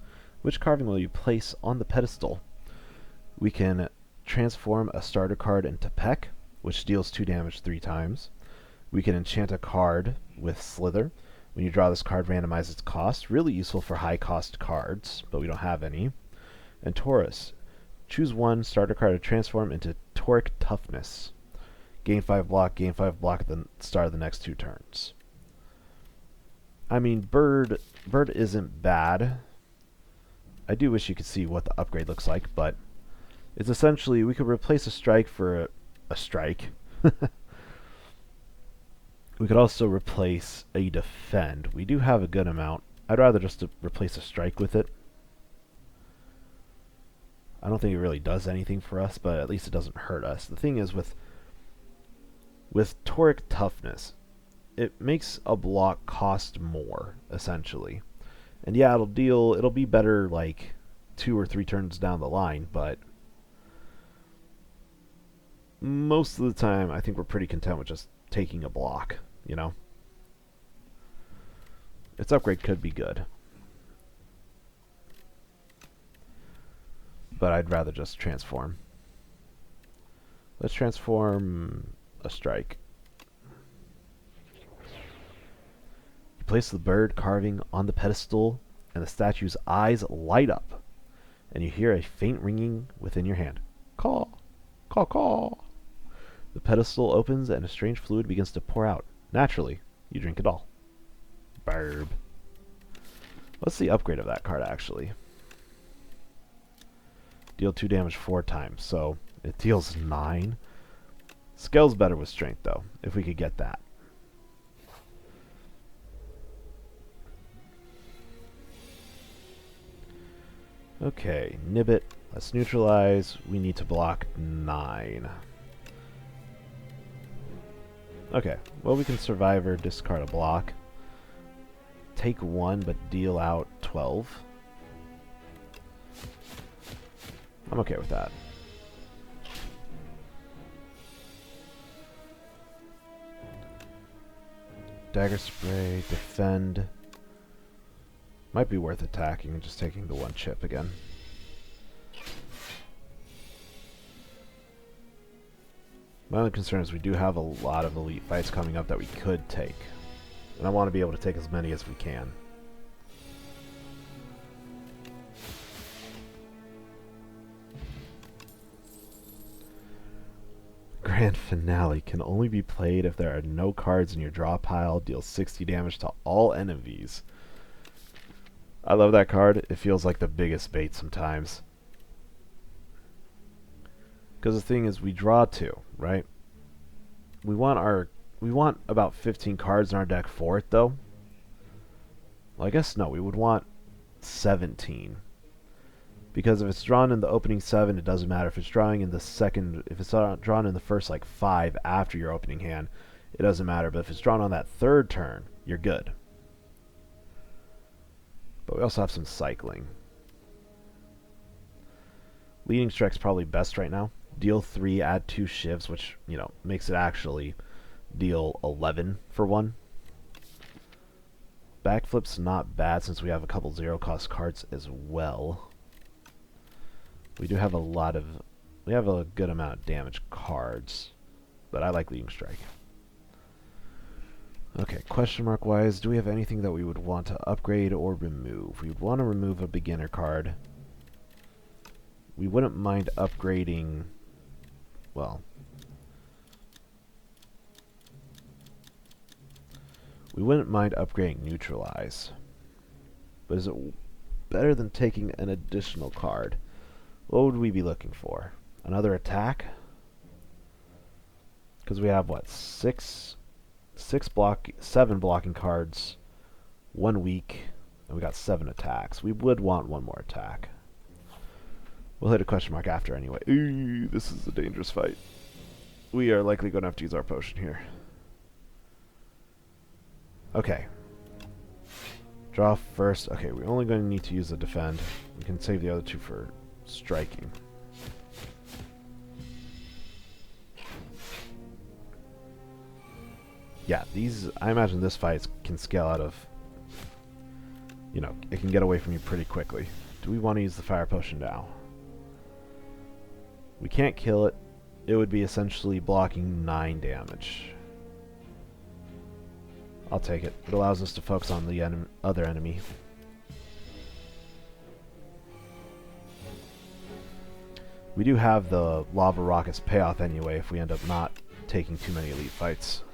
Which carving will you place on the pedestal? We can transform a starter card into Peck, which deals 2 damage 3 times. We can enchant a card with Slither. When you draw this card, randomize its cost. Really useful for high-cost cards, but we don't have any. And Taurus. Choose 1 starter card to transform into Toric Toughness. Gain 5 block at the start of the next 2 turns. I mean, Bird isn't bad. I do wish you could see what the upgrade looks like, but it's essentially, we could replace a strike for a strike. We could also replace a defend. We do have a good amount. I'd rather just replace a strike with it. I don't think it really does anything for us, but at least it doesn't hurt us. The thing is, with Toric Toughness, it makes a block cost more, essentially. And yeah, it'll be better like 2 or 3 turns down the line, but most of the time I think we're pretty content with just taking a block, you know? Its upgrade could be good, but I'd rather just transform. Let's transform a strike. You place the bird carving on the pedestal, and the statue's eyes light up, and you hear a faint ringing within your hand. Caw! Caw, caw! The pedestal opens, and a strange fluid begins to pour out. Naturally, you drink it all. Barb. What's the upgrade of that card, actually? Deal 2 damage 4 times, so it deals 9. Scale's better with strength, though, if we could get that. Okay, Nibbit. Let's neutralize. We need to block 9. Okay, well, we can Survivor, discard a block. Take 1, but deal out 12. I'm okay with that. Dagger Spray, defend. Might be worth attacking and just taking the 1 chip again. My only concern is we do have a lot of elite fights coming up that we could take. And I want to be able to take as many as we can. Grand Finale can only be played if there are no cards in your draw pile. Deals 60 damage to all enemies. I love that card. It feels like the biggest bait sometimes. Because the thing is, we draw 2, right? We want about 15 cards in our deck for it, though. Well, I guess no, we would want 17. Because if it's drawn in the opening 7, it doesn't matter. If it's drawing in the second, if it's drawn in the first like 5 after your opening hand, it doesn't matter. But if it's drawn on that third turn, you're good. But we also have some cycling. Leading Strike's probably best right now. Deal 3, add 2 shivs, which, you know, makes it actually deal 11 for 1. Backflip's not bad since we have a couple 0-cost cards as well. We do have we have a good amount of damage cards, but I like Leading Strike. Okay, question mark wise, do we have anything that we would want to upgrade or remove? We would want to remove a beginner card. We wouldn't mind upgrading, well, we wouldn't mind upgrading Neutralize. But is it better than taking an additional card? What would we be looking for? Another attack? Because we have, what, 7 blocking cards, 1 weak, and we got 7 attacks. We would want 1 more attack. We'll hit a question mark after anyway. Ooh, this is a dangerous fight. We are likely going to have to use our potion here. Okay. Draw first. Okay, we're only going to need to use the defend. We can save the other 2 for striking. Yeah, I imagine this fight can scale out of, you know, it can get away from you pretty quickly. Do we want to use the fire potion now? We can't kill it. It would be essentially blocking 9 damage. I'll take it. It allows us to focus on the other enemy. We do have the lava rockets payoff anyway if we end up not taking too many elite fights.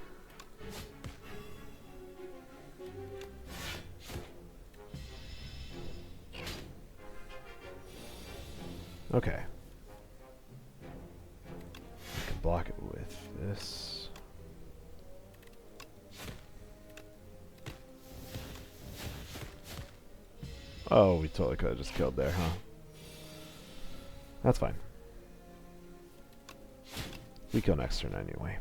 Okay. I can block it with this. Oh, we totally could have just killed there, huh? That's fine. We kill next turn anyway.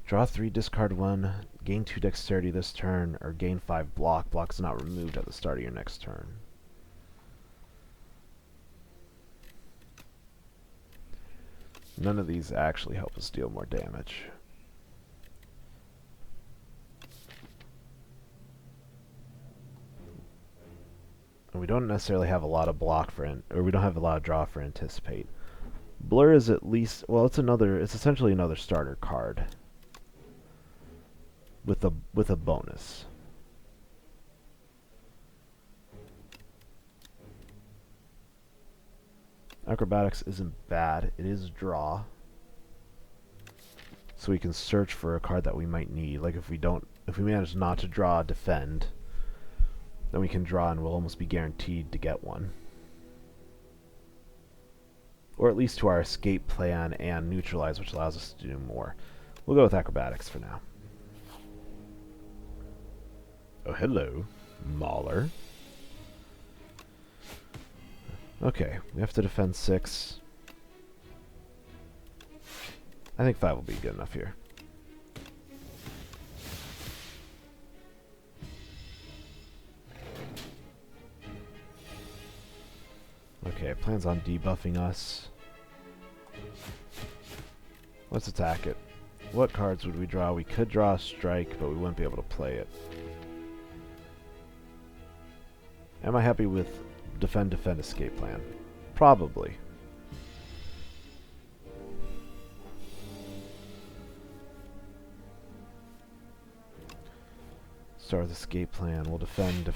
Draw 3, discard 1, gain 2 dexterity this turn, or gain 5 block. Block's not removed at the start of your next turn. None of these actually help us deal more damage. And we don't necessarily have a lot of block for, or we don't have a lot of draw for anticipate. Blur is at least, well, it's essentially another starter card. With a bonus. Acrobatics isn't bad. It is draw. So we can search for a card that we might need. Like if we manage not to draw defend, then we can draw and we'll almost be guaranteed to get one. Or at least to our escape plan and neutralize, which allows us to do more. We'll go with acrobatics for now. Oh, hello, Mauler. Okay, we have to defend 6. I think 5 will be good enough here. Okay, it plans on debuffing us. Let's attack it. What cards would we draw? We could draw a strike, but we wouldn't be able to play it. Am I happy with defend, escape plan? Probably. Start with escape plan. We'll defend,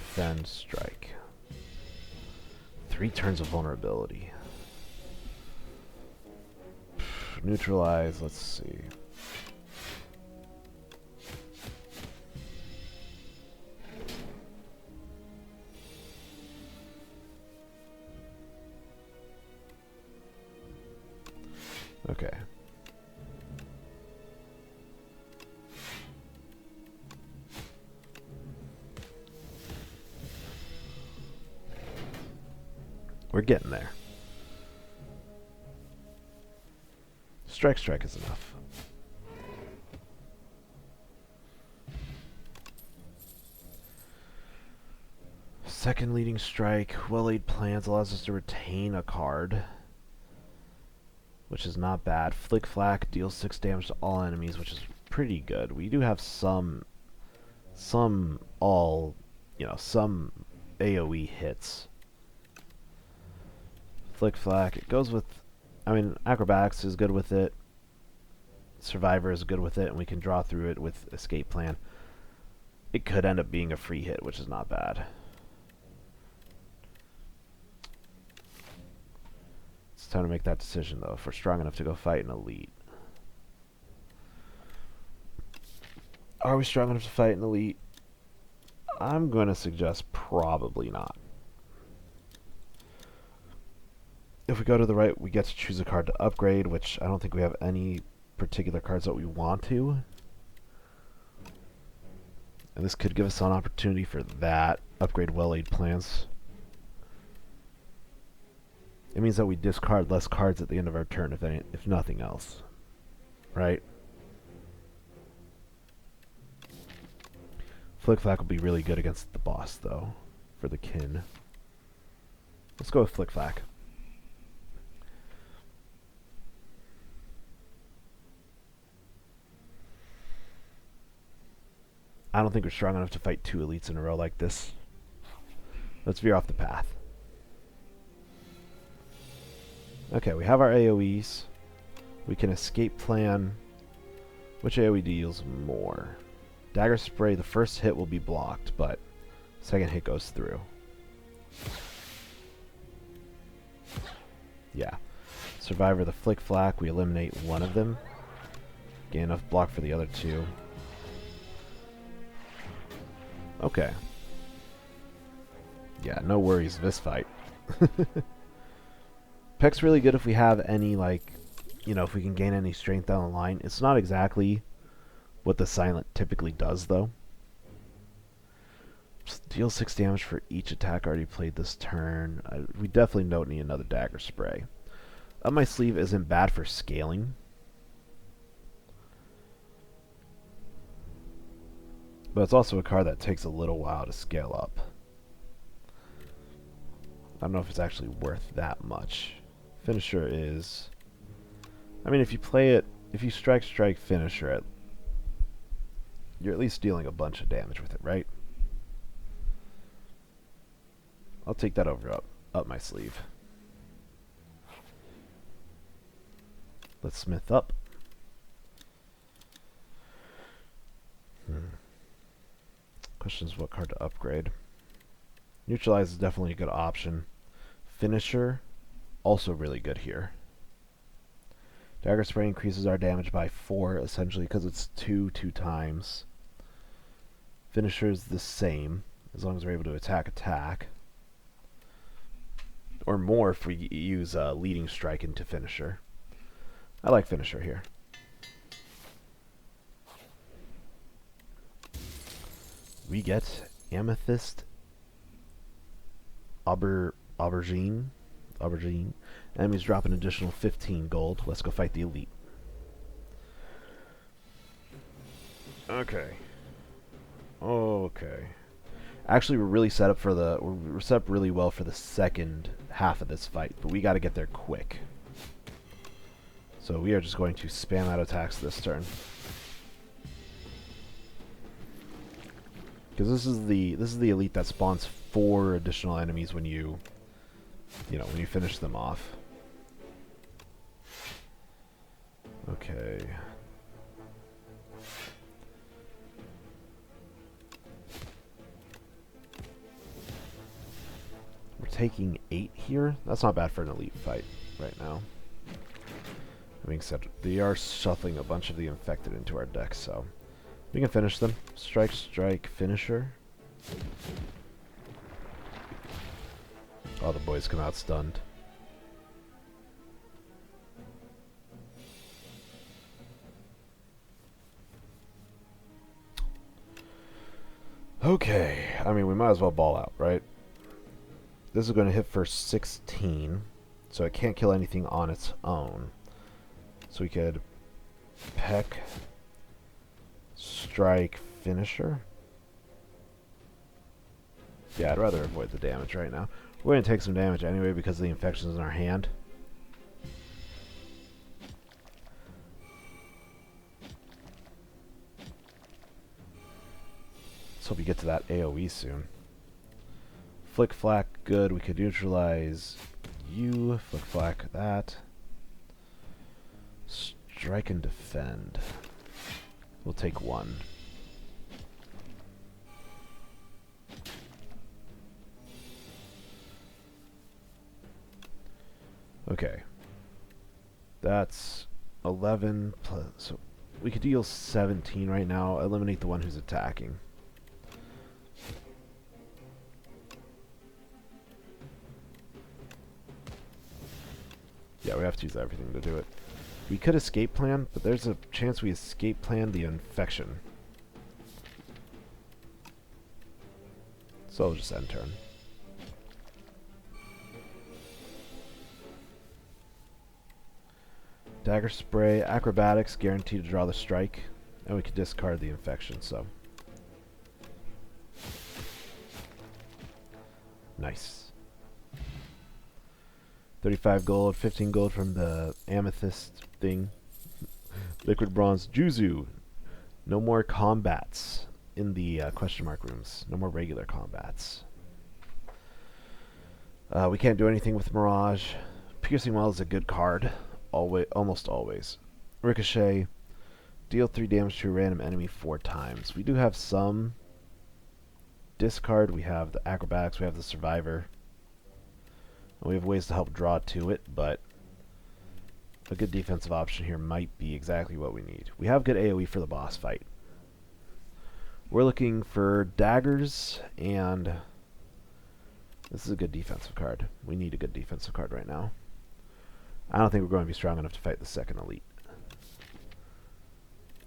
strike. 3 turns of vulnerability. Neutralize, let's see. Okay. We're getting there. Strike is enough. Second leading strike, well-laid plans allows us to retain a card, which is not bad. Flick Flack deals 6 damage to all enemies, which is pretty good. We do have some AoE hits. Flick Flack, it goes with, I mean, Acrobatics is good with it. Survivor is good with it, and we can draw through it with Escape Plan. It could end up being a free hit, which is not bad. It's time to make that decision, though, if we're strong enough to go fight an elite. Are we strong enough to fight an elite? I'm going to suggest probably not. If we go to the right, we get to choose a card to upgrade, which I don't think we have any particular cards that we want to. And this could give us an opportunity for that. Upgrade well-laid plans. It means that we discard less cards at the end of our turn, if nothing else. Right? Flick Flack will be really good against the boss, though, for the kin. Let's go with Flick Flack. I don't think we're strong enough to fight 2 elites in a row like this. Let's veer off the path. Okay, we have our AoEs. We can escape plan. Which AoE deals more? Dagger Spray, the first hit will be blocked, but second hit goes through. Yeah. Survivor, the Flick Flack, we eliminate one of them. Gain enough block for the other 2. Okay. Yeah, no worries this fight. Peck's really good if we have any, like, you know, if we can gain any strength down the line. It's not exactly what the Silent typically does, though. Just deal 6 damage for each attack already played this turn. We definitely don't need another Dagger Spray. Up My Sleeve isn't bad for scaling. But it's also a card that takes a little while to scale up. I don't know if it's actually worth that much. Finisher is... I mean, if you play it... If you strike, finisher it, you're at least dealing a bunch of damage with it, right? I'll take that over up my sleeve. Let's smith up. Question is what card to upgrade. Neutralize is definitely a good option. Finisher, also really good here. Dagger Spray increases our damage by 4, essentially, because it's 2 times. Finisher is the same, as long as we're able to attack. Or more if we use Leading Strike into Finisher. I like Finisher here. We get Amethyst Aubergine. Enemies drop an additional 15 gold. Let's go fight the elite. Okay. Actually, we're set up really well for the second half of this fight, but we got to get there quick. So we are just going to spam out attacks this turn. Because this is the elite that spawns 4 additional enemies when you finish them off. Okay. We're taking 8 here. That's not bad for an elite fight right now. That being said, they are shuffling a bunch of the infected into our deck, so we can finish them. Strike, finisher. All the boys come out stunned. Okay, I mean, we might as well ball out, right? This is going to hit for 16, so it can't kill anything on its own. So we could peck, strike, finisher. Yeah, I'd rather avoid the damage right now. We're going to take some damage anyway because of the infections in our hand. Let's hope we get to that AoE soon. Flick Flack, good. We could neutralize you. Flick Flack, that. Strike and defend. We'll take one. Okay. That's 11 plus... So we could deal 17 right now. Eliminate the one who's attacking. Yeah, we have to use everything to do it. We could escape plan, but there's a chance we escape plan the infection. So I'll just end turn. Dagger spray, acrobatics, guaranteed to draw the strike, and we could discard the infection, so. Nice. 35 gold, 15 gold from the amethyst thing. Liquid bronze, Juzu. No more combats in the question mark rooms. No more regular combats. We can't do anything with Mirage. Piercing Well is a good card. Almost always. Ricochet. Deal 3 damage to a random enemy 4 times. We do have some discard. We have the acrobatics. We have the survivor. And we have ways to help draw to it, but a good defensive option here might be exactly what we need. We have good AoE for the boss fight. We're looking for daggers, and this is a good defensive card. We need a good defensive card right now. I don't think we're going to be strong enough to fight the second elite.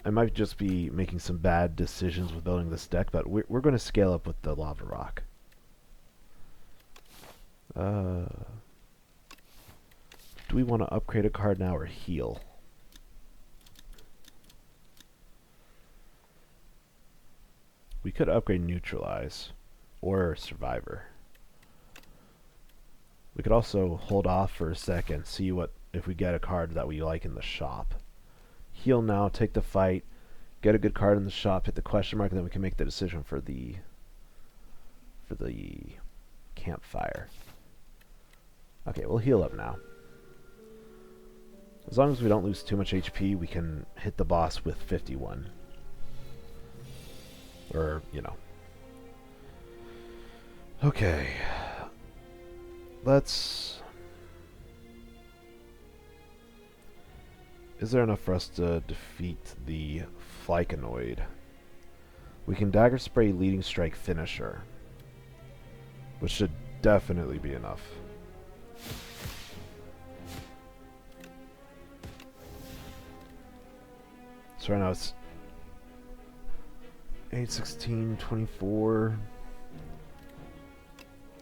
I might just be making some bad decisions with building this deck, but we're going to scale up with the Lava Rock. Do we want to upgrade a card now or heal? We could upgrade Neutralize or Survivor. We could also hold off for a second, see what if we get a card that we like in the shop. Heal now, take the fight, get a good card in the shop, hit the question mark, and then we can make the decision for the campfire. Okay, we'll heal up now. As long as we don't lose too much HP, we can hit the boss with 51. Or, you know. Okay. Let's... Is there enough for us to defeat the Flycanoid? We can Dagger Spray Leading Strike Finisher, which should definitely be enough. So right now it's 8, 16, 24.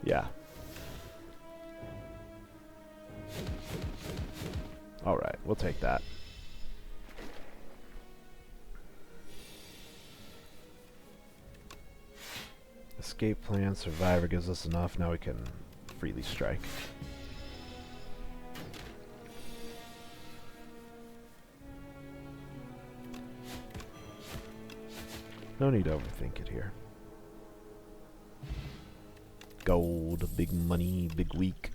Yeah. Alright, we'll take that. Escape plan, Survivor gives us enough. Now we can freely strike. No need to overthink it here. Gold, big money, big week.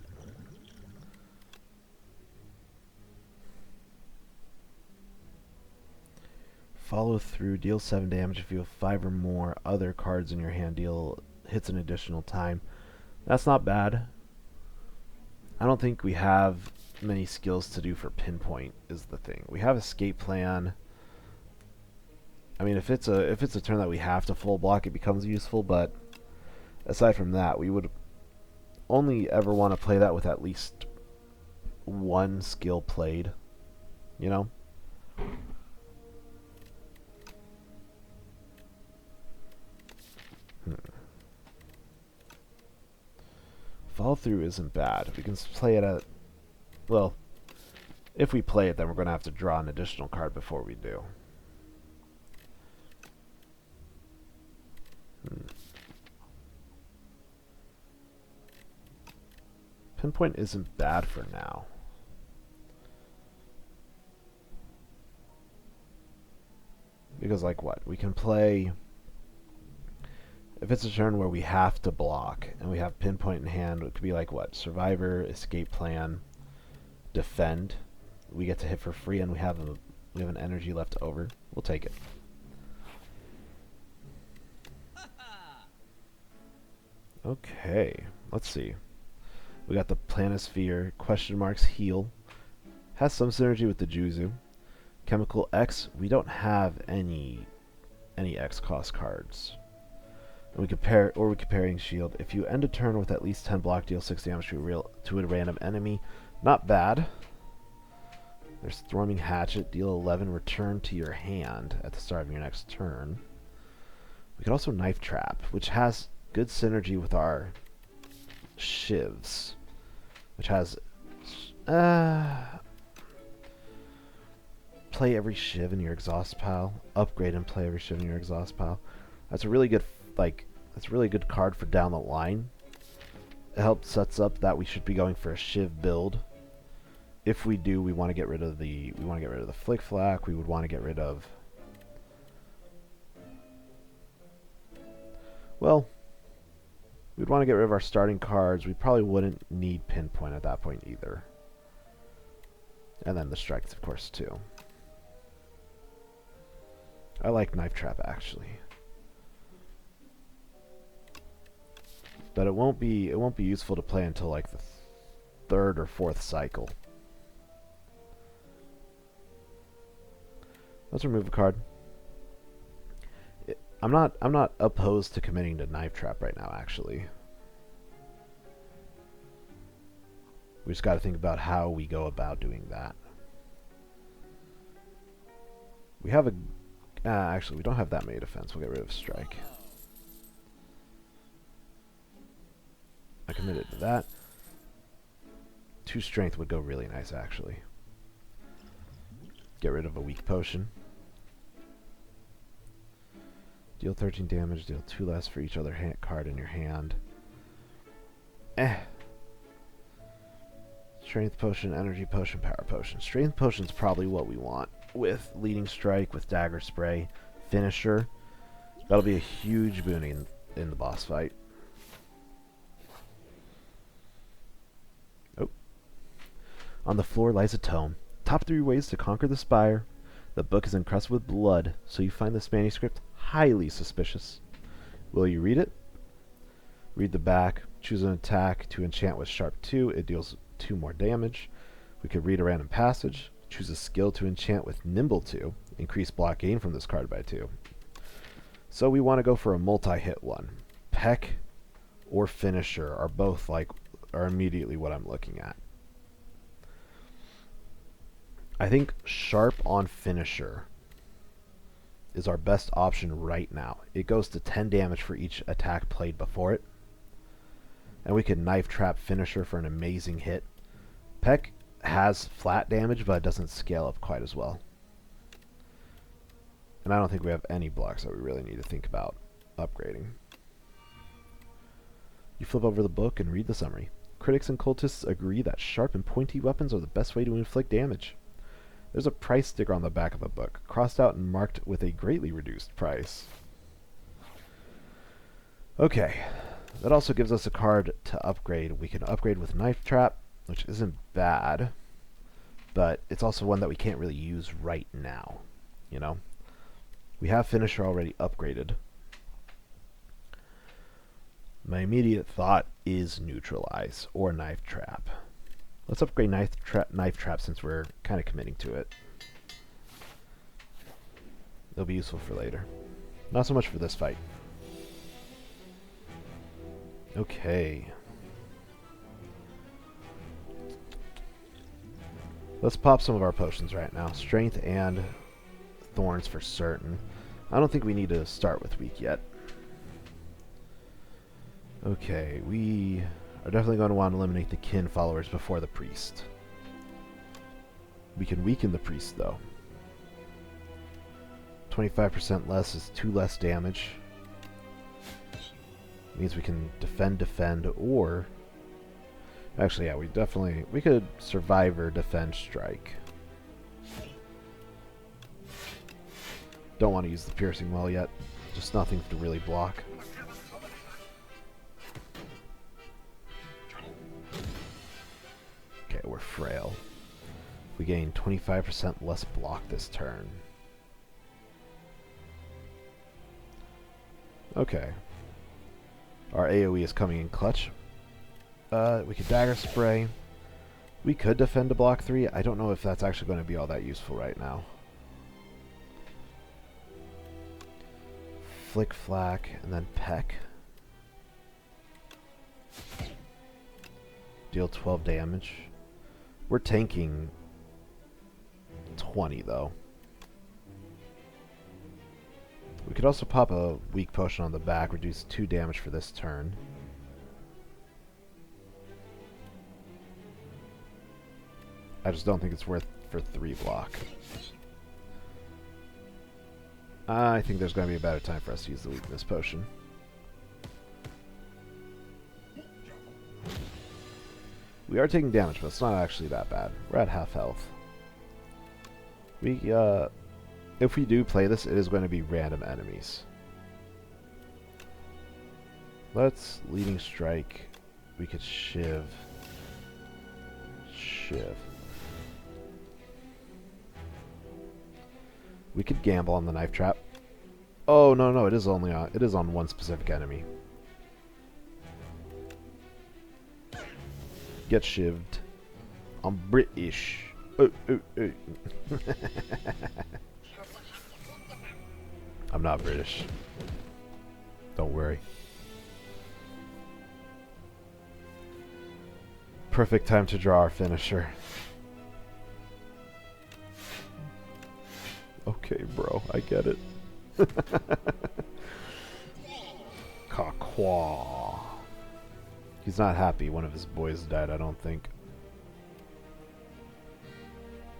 Follow through, deal 7 damage if you have 5 or more other cards in your hand, deal hits an additional time. That's not bad. I don't think we have many skills to do for pinpoint is the thing. We have escape plan. I mean, if it's a turn that we have to full block, it becomes useful, but aside from that, we would only ever want to play that with at least one skill played, you know? Follow through isn't bad. We can play it at, well, If we play it, then we're going to have to draw an additional card before we do. Pinpoint isn't bad for now. Because, like, what? We can play... If it's a turn where we have to block, and we have Pinpoint in hand, it could be like, what? Survivor, Escape Plan, Defend. We get to hit for free, and we have an energy left over. We'll take it. Okay, let's see. We got the Planisphere, question marks, heal. Has some synergy with the Juzu. Chemical X, we don't have any X cost cards. And we comparing shield. If you end a turn with at least 10 block, deal 6 damage to a random enemy. Not bad. There's Thrumming Hatchet, deal 11, return to your hand at the start of your next turn. We could also Knife Trap, which has good synergy with our shivs, which has play every shiv in your exhaust pile, upgrade and play every shiv in your exhaust pile. That's a really good that's a really good card for down the line. It helps sets up that we should be going for a shiv build. If we do, we want to get rid of the Flick Flack. We would want to get rid of, well, we'd want to get rid of our starting cards. We probably wouldn't need Pinpoint at that point either. And then the strikes, of course, too. I like Knife Trap, actually. But it won't be useful to play until like the third or fourth cycle. Let's remove a card. I'm not opposed to committing to Knife Trap right now, actually. We just got to think about how we go about doing that. We have a... actually, we don't have that many defense. We'll get rid of Strike. I committed to that. 2 strength would go really nice, actually. Get rid of a weak potion. Deal 13 damage, deal 2 less for each other card in your hand. Strength potion, energy potion, power potion. Strength potion's probably what we want. With leading strike, with dagger spray, finisher. That'll be a huge boon in the boss fight. Oh. On the floor lies a tome. Top 3 ways to conquer the Spire. The book is encrusted with blood, so you find this manuscript highly suspicious. Will you read it? Read the back. Choose an attack to enchant with sharp 2. It deals 2 more damage. We could read a random passage. Choose a skill to enchant with nimble 2. Increase block gain from this card by 2. So we want to go for a multi-hit one. Peck or finisher are immediately what I'm looking at. I think sharp on finisher is our best option right now. It goes to 10 damage for each attack played before it. And we can Knife Trap finisher for an amazing hit. Peck has flat damage, but it doesn't scale up quite as well. And I don't think we have any blocks that we really need to think about upgrading. You flip over the book and read the summary. Critics and cultists agree that sharp and pointy weapons are the best way to inflict damage. There's a price sticker on the back of the book, crossed out and marked with a greatly reduced price. Okay, that also gives us a card to upgrade. We can upgrade with Knife Trap, which isn't bad, but it's also one that we can't really use right now, you know? We have Finisher already upgraded. My immediate thought is Neutralize or Knife Trap. Let's upgrade Knife Trap since we're kind of committing to it. It'll be useful for later. Not so much for this fight. Okay. Let's pop some of our potions right now. Strength and Thorns for certain. I don't think we need to start with weak yet. Okay, we are definitely going to want to eliminate the kin followers before the priest. We can weaken the priest, though. 25% less is 2 less damage. Means we can defend, or... Actually, yeah, we could survivor, defend, strike. Don't want to use the piercing well yet. Just nothing to really block. Okay, we're frail. We gain 25% less block this turn. Okay. Our AoE is coming in clutch. We could dagger spray. We could defend to block 3. I don't know if that's actually going to be all that useful right now. Flick flack and then peck. Deal 12 damage. We're tanking 20 though. We could also pop a weak potion on the back, reduce 2 damage for this turn. I just don't think it's worth for 3 block. I think there's going to be a better time for us to use the weakness potion. We are taking damage, but it's not actually that bad. We're at half health. If we do play this, it is going to be random enemies. Let's leading strike. We could shiv. We could gamble on the knife trap. Oh no, it is on one specific enemy. Get shivved. I'm British. Oh. I'm not British. Don't worry. Perfect time to draw our finisher. Okay, bro, I get it. Kakwa. He's not happy one of his boys died, I don't think.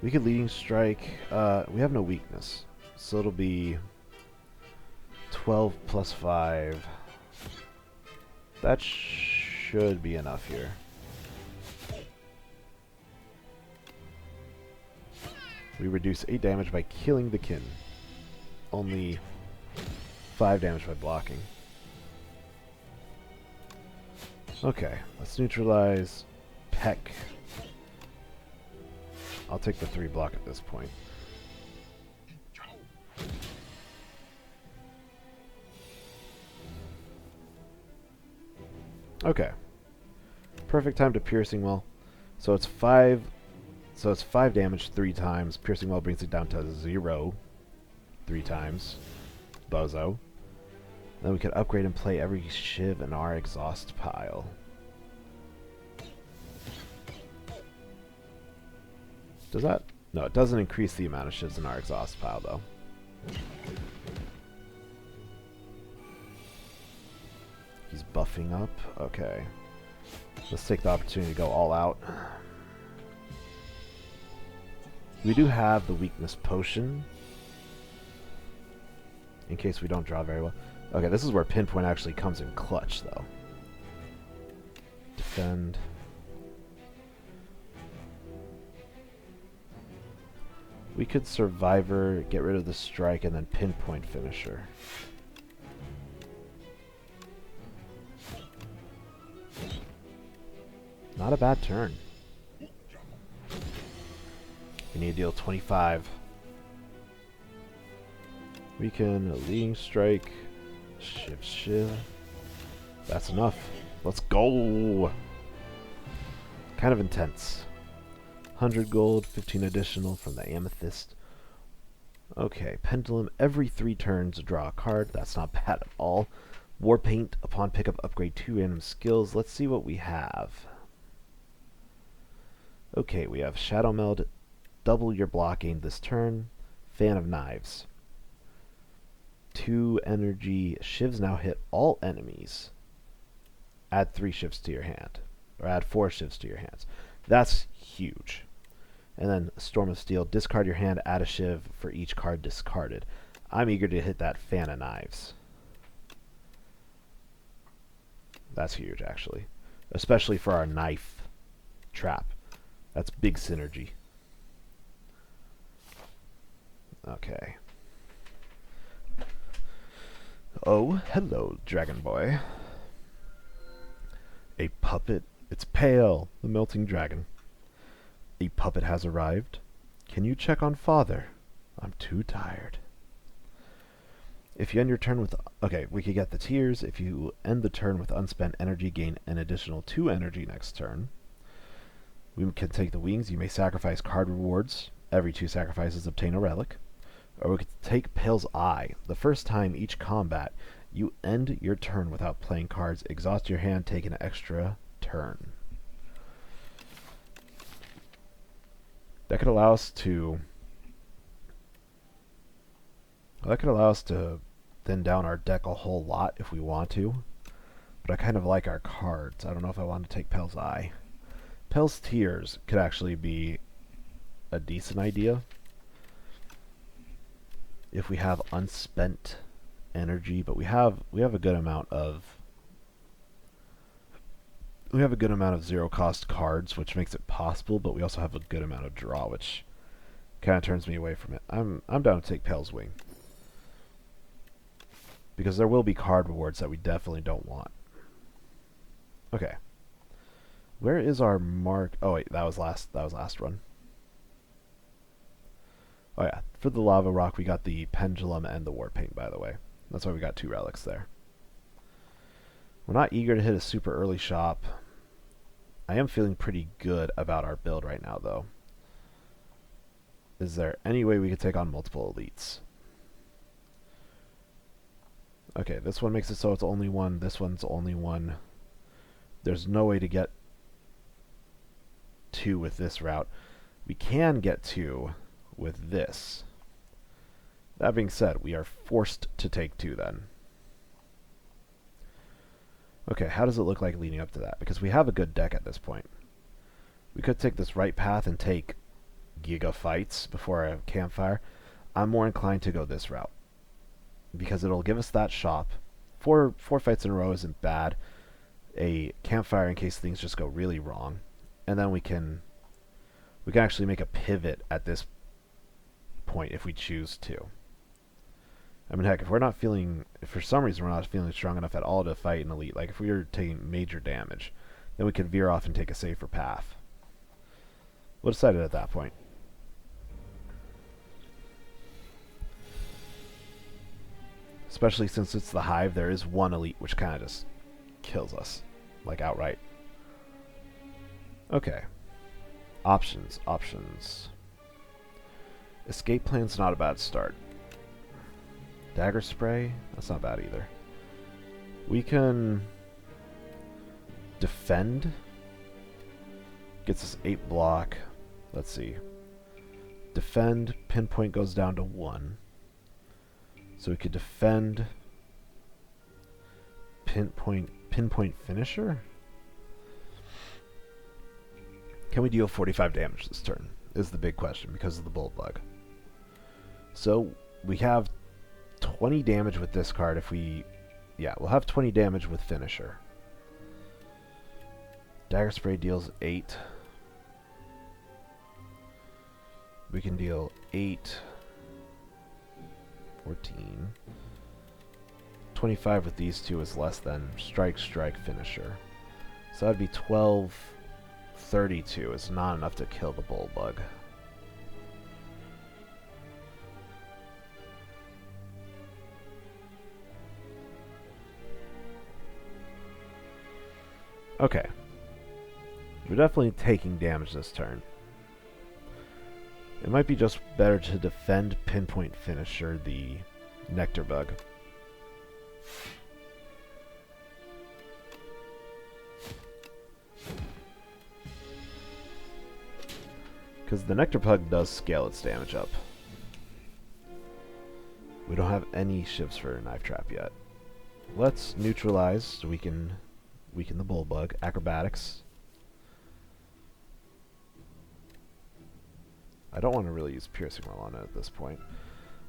We could leading strike. We have no weakness. So it'll be 12 plus 5. That should be enough here. We reduce 8 damage by killing the kin. Only 5 damage by blocking. Okay, let's neutralize Peck. I'll take the 3 block at this point. Okay. Perfect time to piercing well. So it's 5 damage 3 times. Piercing well brings it down to 0 3 times. Bozo. Then we could upgrade and play every shiv in our exhaust pile. Does that? No, it doesn't increase the amount of shivs in our exhaust pile, though. He's buffing up. Okay. Let's take the opportunity to go all out. We do have the weakness potion. In case we don't draw very well. Okay, this is where pinpoint actually comes in clutch, though. Defend. We could survivor, get rid of the strike, and then pinpoint finisher. Not a bad turn. We need to deal 25. We can leading strike, shiv. That's enough. Let's go. Kind of intense. 100 gold, 15 additional from the amethyst. Okay, pendulum. Every 3 turns, draw a card. That's not bad at all. War paint. Upon pickup, upgrade 2 random skills. Let's see what we have. Okay, we have shadow meld. Double your block gained this turn. Fan of knives. 2 energy. Shivs now hit all enemies. Add 3 shivs to your hand. Or add 4 shivs to your hands. That's huge. And then Storm of Steel, discard your hand, add a shiv for each card discarded. I'm eager to hit that Fan of Knives. That's huge, actually. Especially for our knife trap. That's big synergy. Okay. Oh, hello, Dragon Boy. A puppet. It's Pale, the melting dragon. A puppet has arrived. Can you check on Father? I'm too tired. If you end your turn with... Okay, we could get the tears. If you end the turn with unspent energy, gain an additional 2 energy next turn. We can take the wings. You may sacrifice card rewards. Every 2 sacrifices obtain a relic. Or we could take Pale's Eye. The first time each combat, you end your turn without playing cards. Exhaust your hand, take an extra turn. That could allow us to... That could allow us to thin down our deck a whole lot if we want to. But I kind of like our cards. I don't know if I want to take Pale's Eye. Pale's Tears could actually be a decent idea. If we have unspent energy, but we have a good amount of... We have a good amount of zero-cost cards, which makes it possible, but we also have a good amount of draw, which kind of turns me away from it. I'm down to take Pale's Wing. Because there will be card rewards that we definitely don't want. Okay. Where is our mark? Oh wait, that was last run. Oh yeah, for the Lava Rock we got the Pendulum and the War Paint, by the way. That's why we got 2 relics there. We're not eager to hit a super early shop. I am feeling pretty good about our build right now, though. Is there any way we could take on multiple elites? Okay, this one makes it so it's only 1. This one's only 1. There's no way to get 2 with this route. We can get 2 with this. That being said, we are forced to take 2 then. Okay, how does it look like leading up to that? Because we have a good deck at this point. We could take this right path and take Giga Fights before a Campfire. I'm more inclined to go this route. Because it'll give us that shop. 4 fights in a row isn't bad. A Campfire in case things just go really wrong. And then we can actually make a pivot at this point if we choose to. I mean, heck, if for some reason we're not feeling strong enough at all to fight an elite, like if we were taking major damage, then we could veer off and take a safer path. We'll decide it at that point. Especially since it's the Hive, there is 1 elite which kind of just kills us, like outright. Okay. Options. Escape plan's not a bad start. Dagger Spray, that's not bad either. We can defend. Gets us 8 block. Let's see. Defend, pinpoint goes down to 1. So we could defend, pinpoint finisher? Can we deal 45 damage this turn? Is the big question because of the Bull Bug. So we have 20 damage with this card if we... Yeah, we'll have 20 damage with finisher. Dagger Spray deals 8. We can deal 8... 14. 25 with these 2 is less than strike, finisher. So that'd be 12, 32 is not enough to kill the Bull Bug. Okay. We're definitely taking damage this turn. It might be just better to defend, pinpoint finisher the Nectar Bug. Because the Nectar Bug does scale its damage up. We don't have any shifts for Knife Trap yet. Let's neutralize so we can weaken the Bull Bug. Acrobatics. I don't want to really use Piercing Well on it at this point.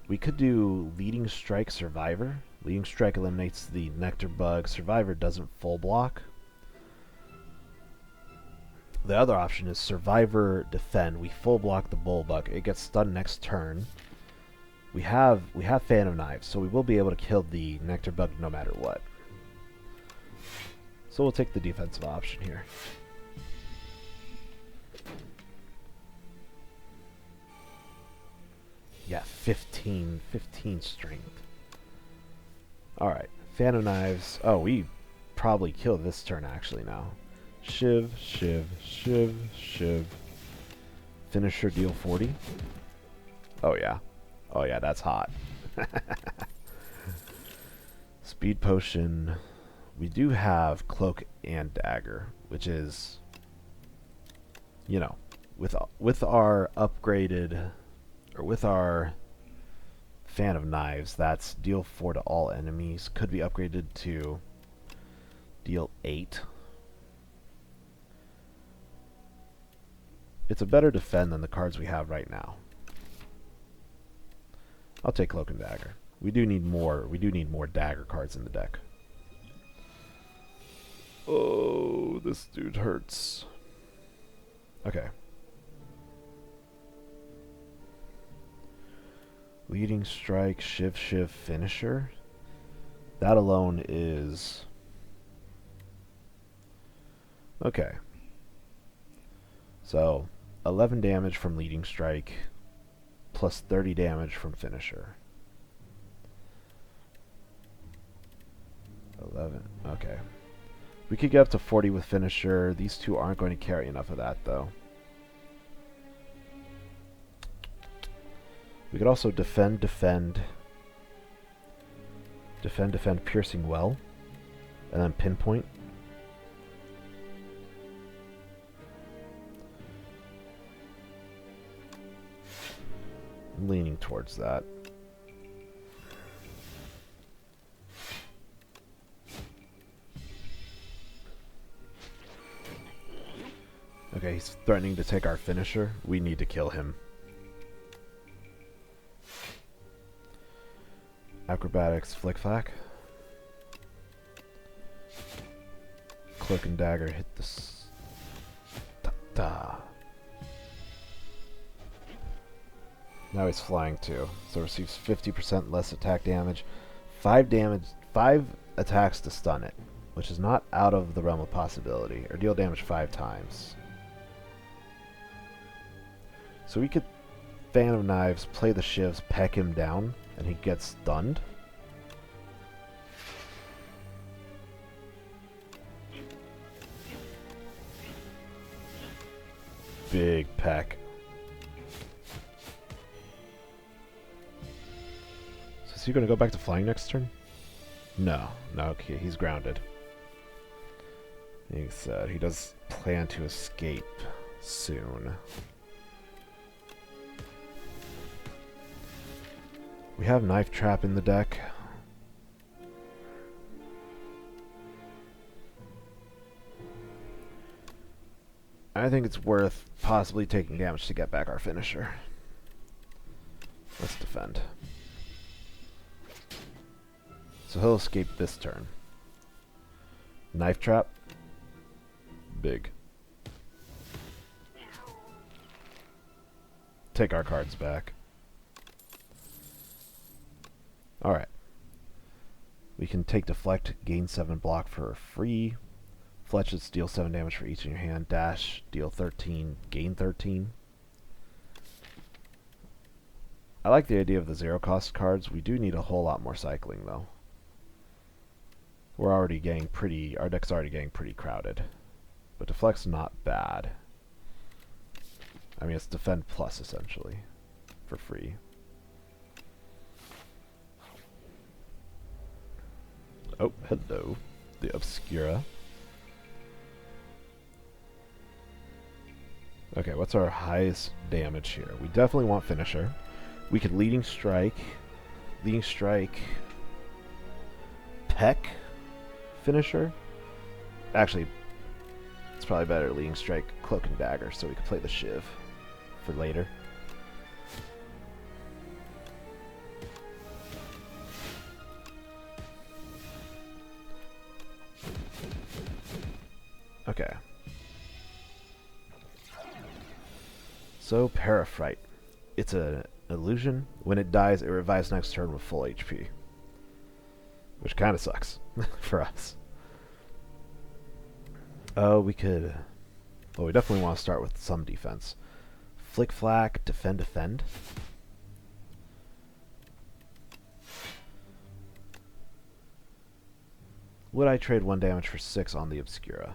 We could do Leading Strike Survivor. Leading Strike eliminates the Nectar Bug. Survivor doesn't full block. The other option is Survivor Defend. We full block the Bullbug. It gets stunned next turn. We have Fan of Knives, so we will be able to kill the Nectar Bug no matter what. So we'll take the defensive option here. Yeah, 15 strength. Alright, Fan of Knives. Oh, we probably kill this turn actually now. Shiv, Shiv, Shiv, Shiv. Finisher, deal 40. Oh yeah. Oh yeah, that's hot. Speed Potion. We do have Cloak and Dagger, which is, you know, with our upgraded, or with our Fan of Knives, that's deal 4 to all enemies. Could be upgraded to deal 8. It's a better defend than the cards we have right now. I'll take Cloak and Dagger. We do need more dagger cards in the deck. Oh, this dude hurts. Okay. Leading Strike, Shiv, Shiv, Finisher. That alone is... Okay. So, 11 damage from Leading Strike, plus 30 damage from Finisher. 11, okay. We could get up to 40 with Finisher. These two aren't going to carry enough of that, though. We could also defend, Piercing Well, and then Pinpoint. I'm leaning towards that. Okay, he's threatening to take our Finisher. We need to kill him. Acrobatics, Flick-Flack. Cloak and Dagger hit this. Da-da. Now he's flying too, so receives 50% less attack damage. 5 attacks to stun it, which is not out of the realm of possibility, or deal damage 5 times. So we could Fan of Knives, play the Shivs, peck him down, and he gets stunned. Big peck. So is he going to go back to flying next turn? No. No, okay, he's grounded. He said he does plan to escape soon. We have Knife Trap in the deck. I think it's worth possibly taking damage to get back our Finisher. Let's defend. So he'll escape this turn. Knife Trap. Big. Take our cards back. Alright. We can take Deflect, gain 7 block for free. Fletches, deal 7 damage for each in your hand. Dash, deal 13, gain 13. I like the idea of the 0 cost cards. We do need a whole lot more cycling though. We're already getting our deck's already getting pretty crowded. But Deflect's not bad. I mean, it's Defend Plus essentially, for free. Oh, hello. The Obscura. Okay, what's our highest damage here? We definitely want Finisher. We could Leading Strike. Leading Strike. Peck. Finisher. Actually, it's probably better Leading Strike, Cloak and Dagger, so we could play the Shiv for later. So, Paraphrite. It's an illusion. When it dies, it revives next turn with full HP. Which kind of sucks for us. Oh, we could... Well, we definitely want to start with some defense. Flick Flack, Defend, Defend. Would I trade 1 damage for 6 on the Obscura?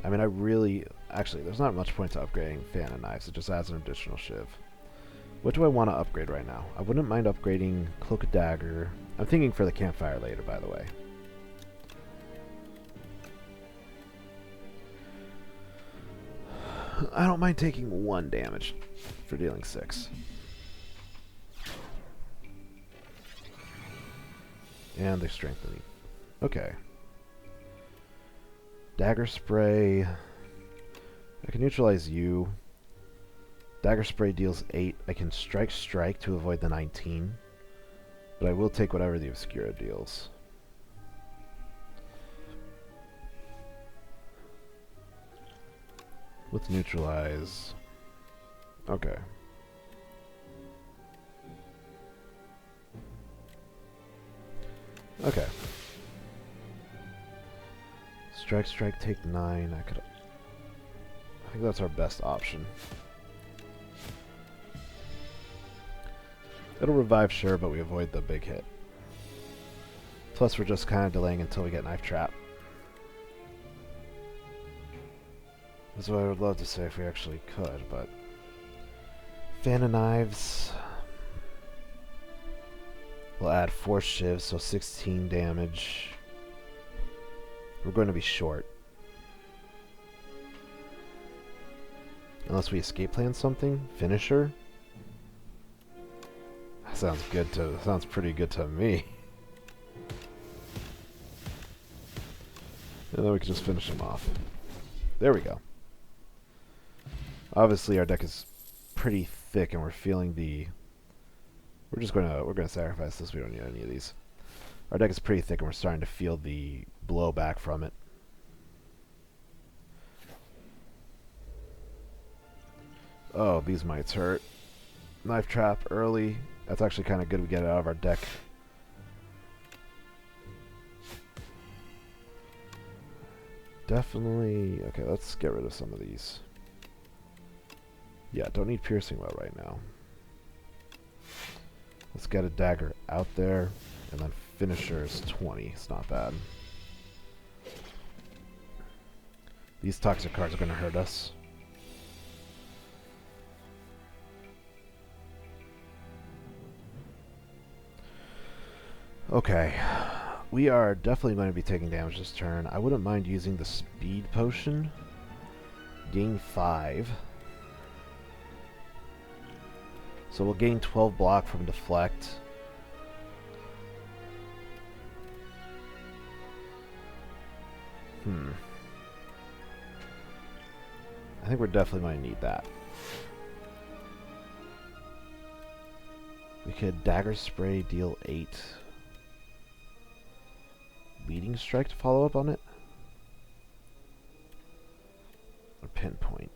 I mean, I really... Actually, there's not much point to upgrading Fan and Knives. It just adds an additional shiv. What do I want to upgrade right now? I wouldn't mind upgrading Cloak of Dagger. I'm thinking for the campfire later, by the way. I don't mind taking 1 damage for dealing 6. And they're strengthening. Okay. Dagger Spray. I can neutralize you. Dagger Spray deals 8. I can Strike to avoid the 19. But I will take whatever the Obscura deals. Let's neutralize. Okay. Okay. Strike, take 9. I think that's our best option. It'll revive, sure, but we avoid the big hit. Plus, we're just kind of delaying until we get Knife Trap. That's what I would love to say if we actually could, but... Fan of Knives... We'll add 4 shivs, so 16 damage. We're going to be short. Unless we escape plan something? Finisher? That sounds pretty good to me. And then we can just finish him off. There we go. Obviously our deck is pretty thick and we're feeling the... We're gonna sacrifice this, we don't need any of these. Our deck is pretty thick and we're starting to feel the blowback from it. Oh, these mites hurt. Knife Trap early. That's actually kind of good we get it out of our deck. Definitely... Okay, let's get rid of some of these. Yeah, don't need Piercing Well right now. Let's get a Dagger out there, and then Finisher is 20. It's not bad. These toxic cards are going to hurt us. Okay. We are definitely going to be taking damage this turn. I wouldn't mind using the Speed Potion. Gain 5. So we'll gain 12 block from Deflect. I think we're definitely going to need that. We could Dagger Spray, deal 8. Leading Strike to follow up on it? Or Pinpoint?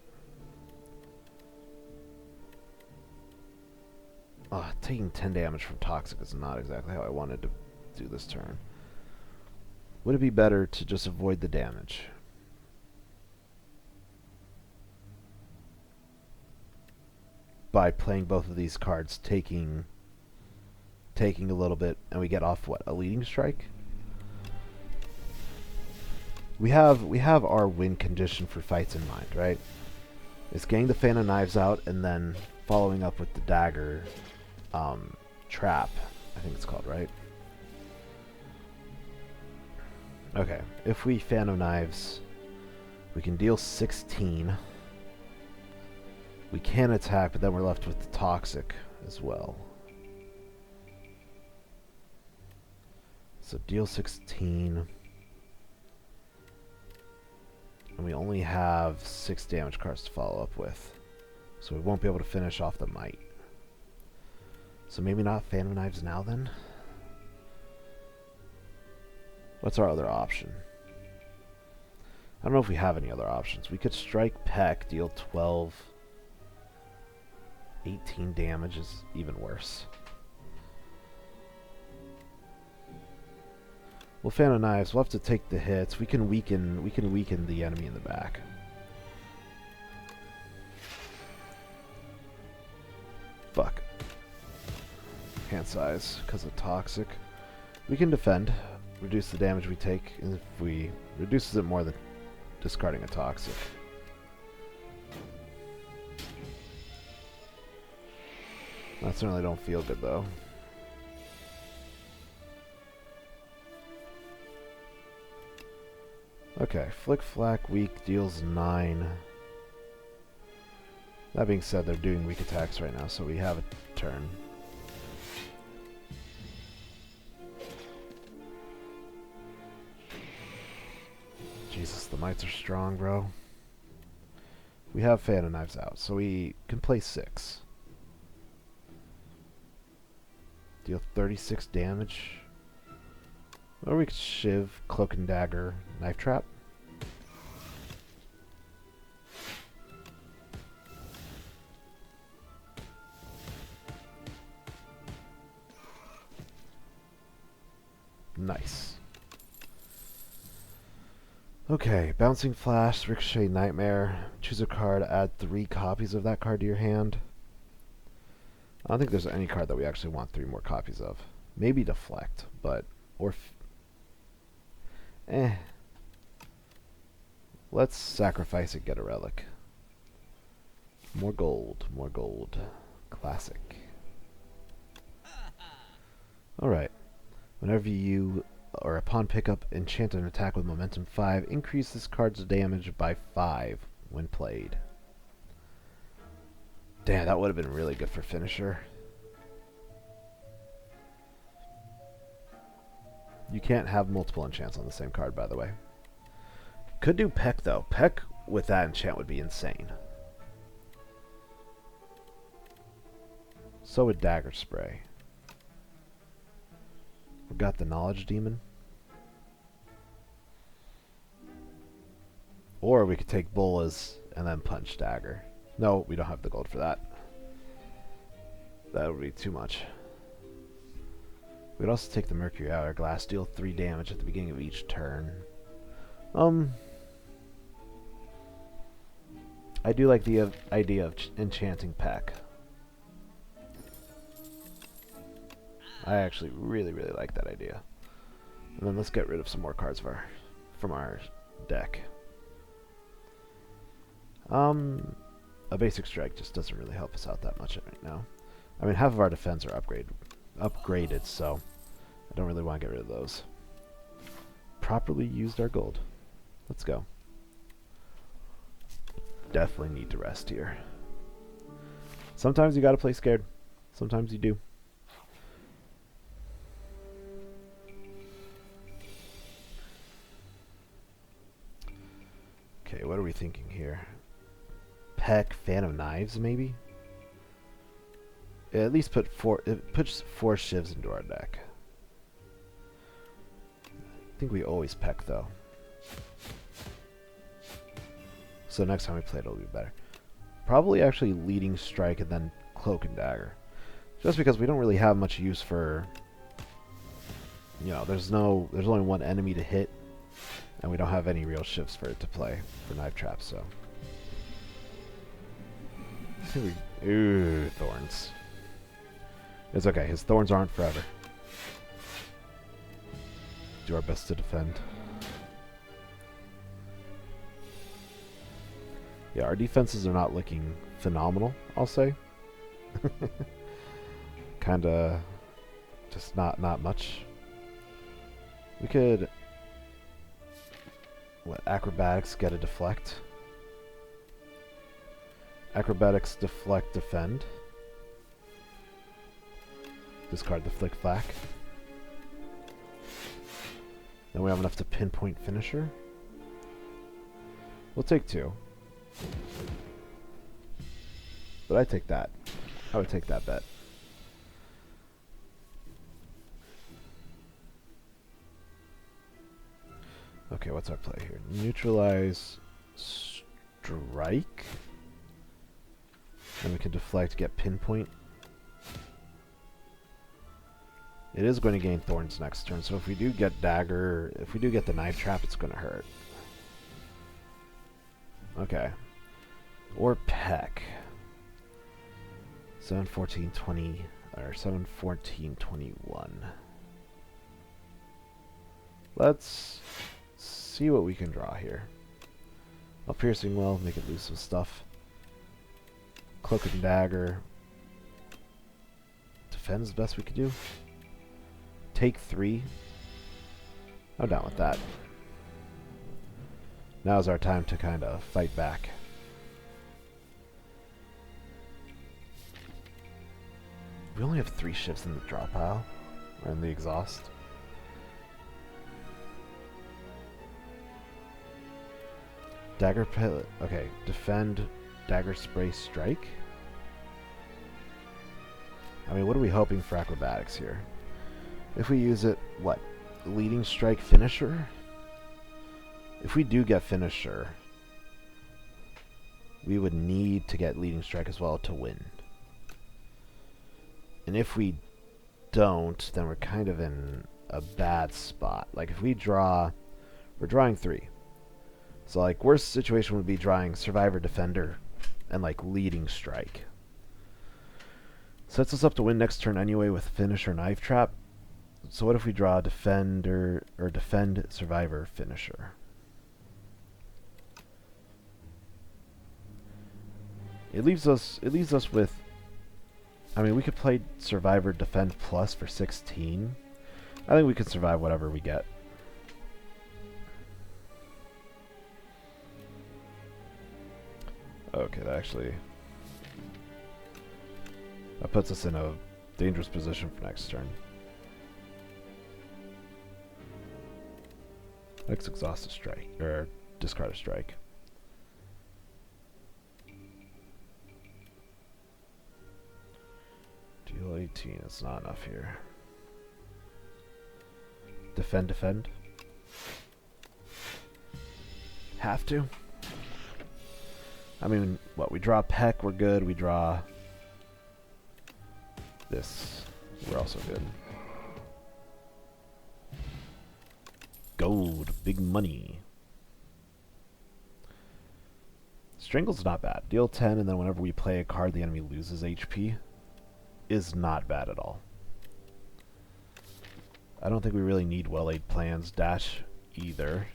Taking 10 damage from Toxic is not exactly how I wanted to do this turn. Would it be better to just avoid the damage? By playing both of these cards, taking a little bit, and we get off what? A Leading Strike? We have our win condition for fights in mind, right? It's getting the Fan of Knives out and then following up with the Dagger Trap, I think it's called, right? Okay, if we Fan of Knives, we can deal 16. We can attack, but then we're left with the Toxic as well. So deal 16. And we only have 6 damage cards to follow up with. So we won't be able to finish off the Might. So maybe not Fan of Knives now then? What's our other option? I don't know if we have any other options. We could strike Peck, deal 12. 18 damage is even worse. Well, Fan of Knives, we'll have to take the hits. We can weaken the enemy in the back. Fuck. Hand size, because of toxic. We can defend, reduce the damage we take, and if we reduces it more than discarding a toxic. I certainly don't feel good though. Okay, Flick Flack weak deals 9. That being said, they're doing weak attacks right now, so we have a turn. Jesus, the mites are strong, bro. We have Fan of Knives out, so we can play 6. Deal 36 damage. Or we could Shiv, Cloak and Dagger, Knife Trap. Nice. Okay, Bouncing Flash, Ricochet, Nightmare. Choose a card, add 3 copies of that card to your hand. I don't think there's any card that we actually want 3 more copies of. Maybe Deflect, but... or... Let's sacrifice and get a relic. More gold, more gold. Classic. Alright. Whenever you, or upon pickup, enchant an attack with momentum 5, increase this card's damage by 5 when played. Damn, that would have been really good for finisher. You can't have multiple enchants on the same card, by the way. Could do Peck, though. Peck with that enchant would be insane. So would Dagger Spray. We've got the Knowledge Demon. Or we could take Bolas and then punch Dagger. No, we don't have the gold for that. That would be too much. We could also take the Mercury Hourglass, deal 3 damage at the beginning of each turn. I do like the idea of enchanting Peck. I actually really like that idea. And then let's get rid of some more cards from our deck. A basic strike just doesn't really help us out that much right now. I mean, half of our defense are upgraded, so I don't really want to get rid of those. Properly used our gold. Let's go. Definitely need to rest here. Sometimes you gotta play scared. Sometimes you do. Okay, what are we thinking here? Peck, Fan of Knives, maybe? Yeah, at least put 4. It puts 4 shivs into our deck. I think we always Peck, though. So next time we play it'll be better. Probably actually leading strike and then Cloak and Dagger. Just because we don't really have much use for... You know, there's only one enemy to hit. And we don't have any real shifts for it to play for Knife Trap, so... Ooh, Thorns. It's okay, his Thorns aren't forever. Do our best to defend. Yeah, our defenses are not looking phenomenal, I'll say. Kinda... just not much. We could... What, Acrobatics, get a Deflect. Acrobatics, Deflect, Defend. Discard the Flick Flack. Then we have enough to pinpoint Finisher. We'll take 2. But I take that. I would take that bet. Okay, what's our play here? Neutralize strike. And we can deflect, get pinpoint. It is going to gain thorns next turn, so if we do get dagger, if we do get the knife trap, it's going to hurt. Okay. Or peck. 7, 14, 20, or 7, 14, 21. Let's see what we can draw here. A piercing well, make it lose some stuff. Cloak and dagger. Defend's the best we could do. Take 3. I'm down with that. Now's our time to kind of fight back. We only have 3 shifts in the draw pile, or in the exhaust. Dagger pellet. Okay, defend, dagger spray, strike. I mean, what are we hoping for acrobatics here? If we use it, what? Leading strike, finisher? If we do get finisher, we would need to get leading strike as well to win. And if we don't, then we're kind of in a bad spot. Like, if we draw... We're drawing 3. So, like, worst situation would be drawing Survivor, Defender, and, like, Leading Strike. Sets us up to win next turn anyway with Finisher, Knife Trap. So what if we draw Defender, or Defend, Survivor, Finisher? It leaves us with... I mean, we could play Survivor, Defend Plus for 16. I think we could survive whatever we get. Okay, that puts us in a dangerous position for next turn. Let's exhaust a strike, or discard a strike. Deal 18, it's not enough here. Defend. Have to? I mean, what, we draw Peck, we're good. We draw this, we're also good. Gold, big money. Strangle's not bad. Deal 10, and then whenever we play a card, the enemy loses HP. Is not bad at all. I don't think we really need well-laid plans. Dash either.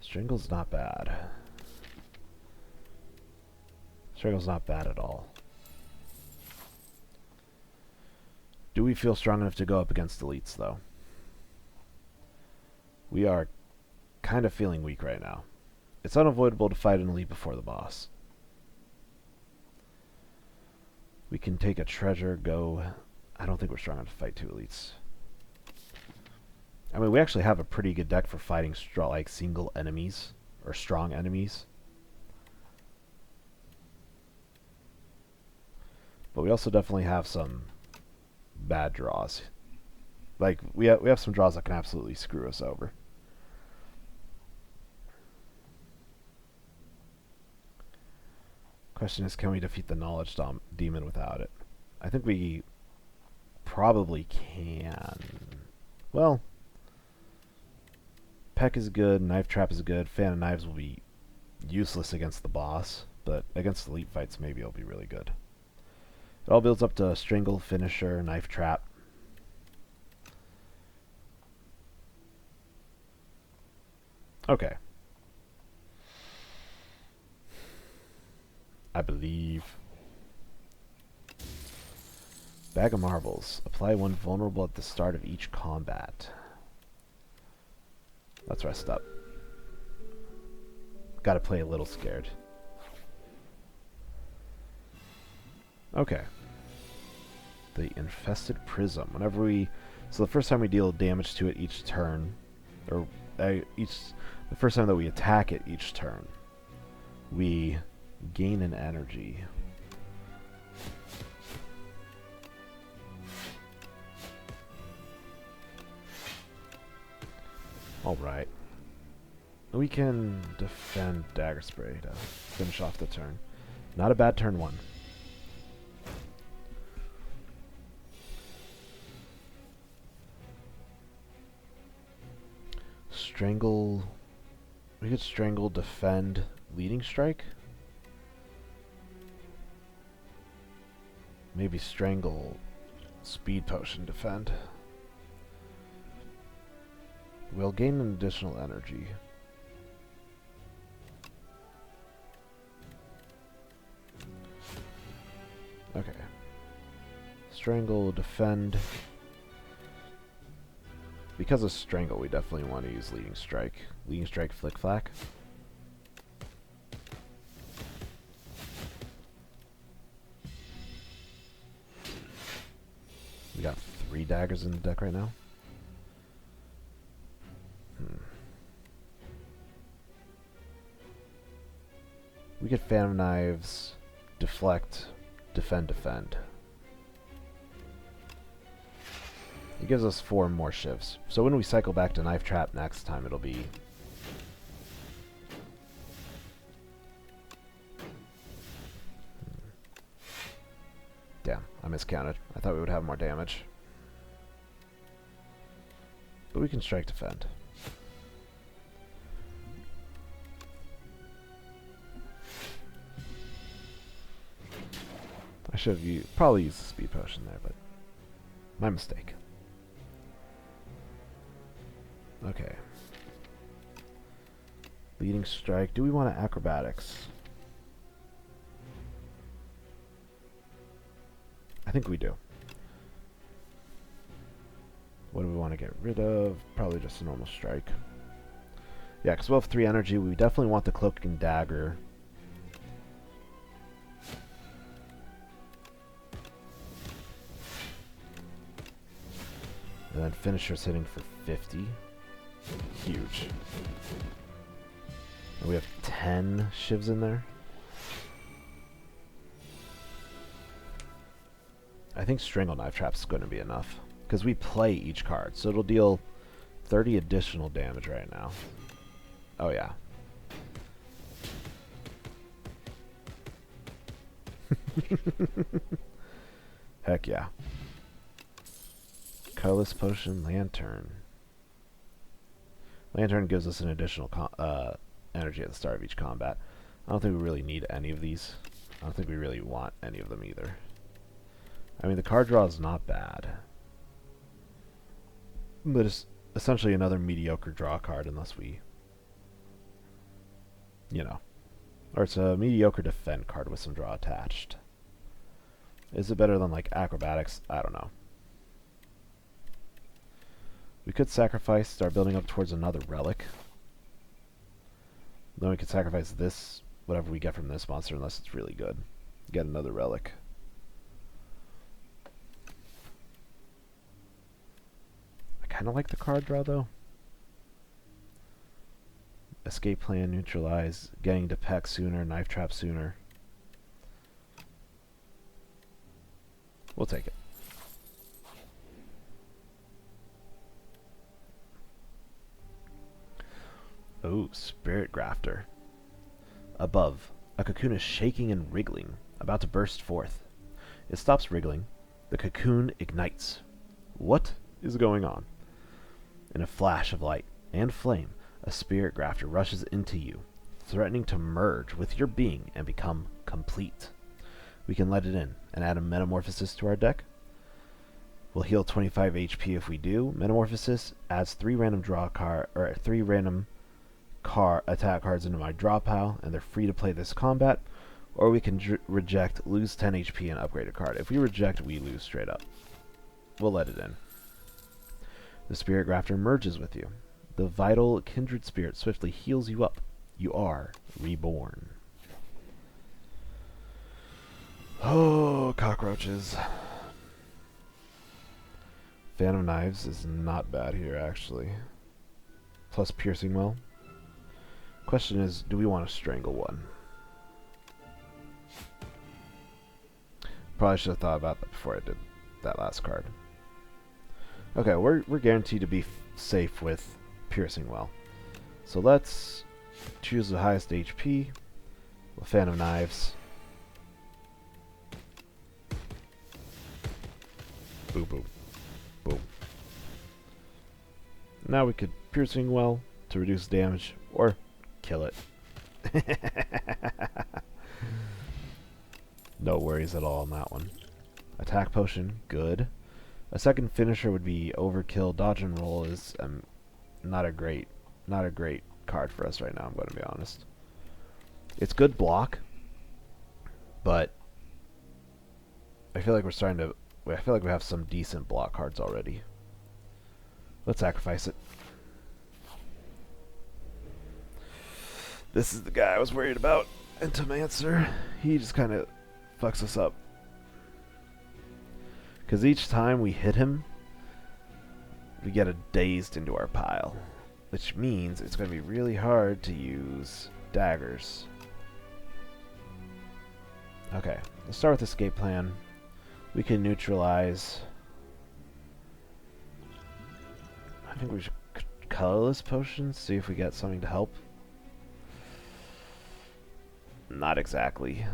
Strangle's not bad. Strangle's not bad at all. Do we feel strong enough to go up against elites, though? We are kind of feeling weak right now. It's unavoidable to fight an elite before the boss. We can take a treasure, go... I don't think we're strong enough to fight 2 elites. I mean, we actually have a pretty good deck for fighting like single enemies, or strong enemies. But we also definitely have some bad draws. Like, we have some draws that can absolutely screw us over. Question is, can we defeat the Knowledge Demon without it? I think we probably can. Well, Peck is good, Knife Trap is good, Fan of Knives will be useless against the boss, but against elite fights maybe it'll be really good. It all builds up to Strangle, Finisher, Knife Trap. Okay. I believe. Bag of Marbles. Apply 1 vulnerable at the start of each combat. Let's rest up. Gotta play a little scared. Okay. The Infested Prism. Whenever we... So the first time we deal damage to it each turn, or the first time that we attack it each turn, we gain an energy. Alright. We can defend Dagger Spray to finish off the turn. Not a bad turn one. Strangle. We could Strangle, defend, Leading Strike? Maybe Strangle, Speed Potion, defend. We'll gain an additional energy. Okay. Strangle, defend. Because of Strangle, we definitely want to use Leading Strike. Leading Strike, Flick Flack. We got 3 daggers in the deck right now. We get Phantom Knives, deflect, defend, defend. It gives us 4 more shivs. So when we cycle back to Knife Trap next time, it'll be... Damn, I miscounted. I thought we would have more damage. But we can strike defend. I should have probably used the speed potion there, but my mistake. Okay. Leading strike. Do we want to acrobatics? I think we do. What do we want to get rid of? Probably just a normal strike. Yeah, because we'll have 3 energy. We definitely want the cloak and dagger. And then Finisher's hitting for 50. Huge. And we have 10 shivs in there. I think Strangle Knife Trap's going to be enough. Because we play each card. So it'll deal 30 additional damage right now. Oh yeah. Heck yeah. Colorless Potion, Lantern. Lantern gives us an additional energy at the start of each combat. I don't think we really need any of these. I don't think we really want any of them either. I mean, the card draw is not bad. But it's essentially another mediocre draw card unless we... You know. Or it's a mediocre defend card with some draw attached. Is it better than, like, Acrobatics? I don't know. We could sacrifice, start building up towards another relic. Then we could sacrifice this, whatever we get from this monster, unless it's really good. Get another relic. I kind of like the card draw, though. Escape plan, neutralize, getting to peck sooner, knife trap sooner. We'll take it. Oh, Spirit Grafter. Above, a cocoon is shaking and wriggling, about to burst forth. It stops wriggling. The cocoon ignites. What is going on? In a flash of light and flame, a Spirit Grafter rushes into you, threatening to merge with your being and become complete. We can let it in and add a Metamorphosis to our deck. We'll heal 25 HP if we do. Metamorphosis adds 3 random attack cards into my draw pile, and they're free to play this combat. Or we can reject, lose 10 HP, and upgrade a card. If we reject, we lose straight up. We'll let it in. The Spirit Grafter merges with you. The vital kindred spirit swiftly heals you up. You are reborn. Oh, cockroaches. Phantom Knives is not bad here, actually. Plus Piercing Well. Question is, do we want to Strangle one? Probably should have thought about that before I did that last card. Okay, we're guaranteed to be safe with piercing well. So let's choose the highest HP. A fan of knives. Boom, boom, boom. Now we could piercing well to reduce damage or kill it. No worries at all on that one. Attack potion, good. A second finisher would be overkill. Dodge and roll is not a great card for us right now, I'm going to be honest. It's good block, but I feel like we're starting to... I feel like we have some decent block cards already. Let's sacrifice it. This is the guy I was worried about. Entomancer. He just kind of fucks us up. Because each time we hit him, we get a dazed into our pile. Which means it's going to be really hard to use daggers. Okay, let's start with escape plan. We can neutralize. I think we should colorless potions, see if we get something to help. Not exactly.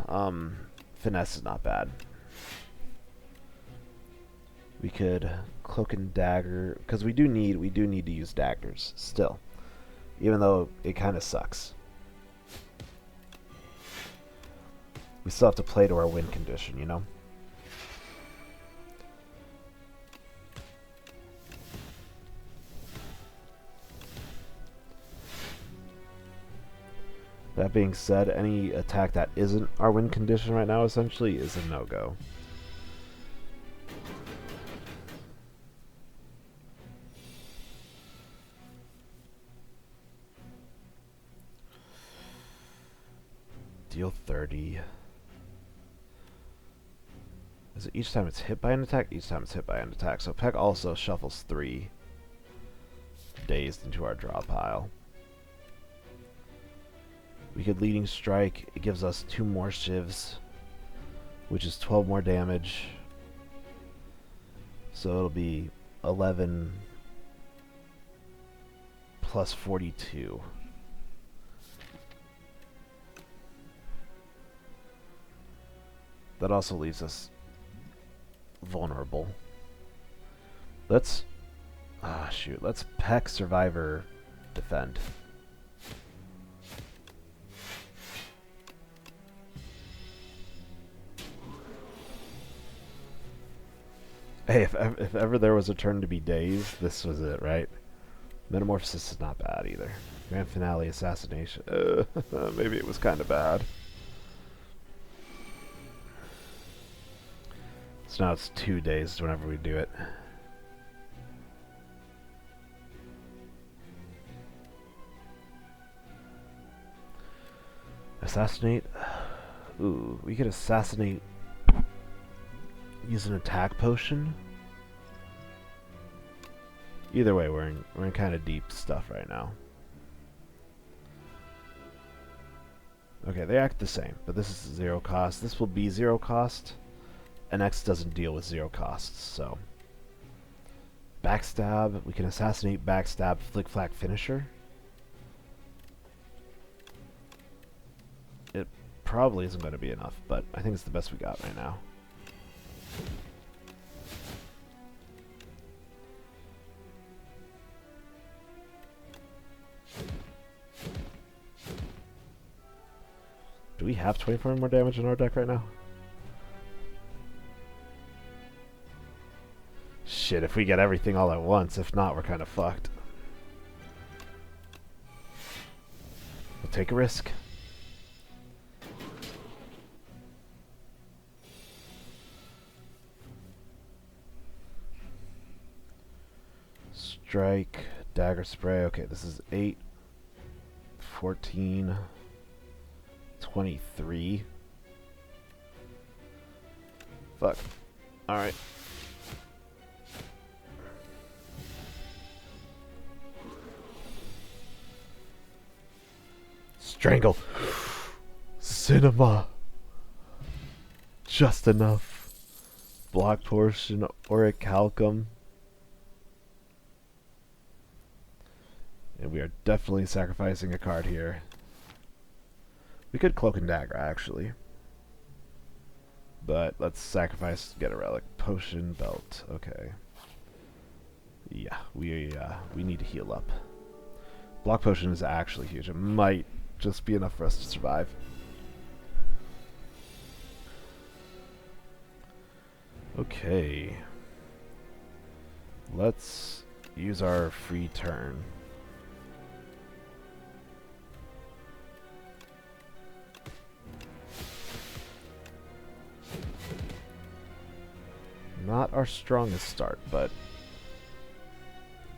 Finesse is not bad. We could cloak and dagger, because we do need to use daggers still, even though it kind of sucks. We still have to play to our win condition, you know. That being said, any attack that isn't our win condition right now essentially is a no-go. Deal 30. Is it each time it's hit by an attack? Each time it's hit by an attack. So Peck also shuffles 3 dazed into our draw pile. We could leading strike. It gives us 2 more shivs, which is 12 more damage. So it'll be 11 plus 42. That also leaves us vulnerable. Let's shoot. Let's Peck Survivor defend. Hey, if ever there was a turn to be dazed, this was it, right? Metamorphosis is not bad either. Grand Finale, Assassination. Maybe it was kind of bad. So now it's 2 dazed whenever we do it. Assassinate. Ooh, we could assassinate. Use an attack potion. Either way, we're in kind of deep stuff right now. Okay, they act the same, but this is 0 cost. This will be 0 cost. And X doesn't deal with 0 costs, so backstab. We can assassinate, backstab, flick flack finisher. It probably isn't going to be enough, but I think it's the best we got right now. Do we have 24 more damage in our deck right now? Shit, if we get everything all at once. If not, we're kind of fucked. We'll take a risk. Strike, dagger spray. Okay, this is 8, 14, 23. Fuck. Alright. Strangle. Cinema. Just enough. Block portion, orichalcum. And we are definitely sacrificing a card here. We could Cloak and Dagger, actually. But let's sacrifice, get a relic. Potion belt. Okay. Yeah, we need to heal up. Block potion is actually huge. It might just be enough for us to survive. Okay. Let's use our free turn. Not our strongest start, but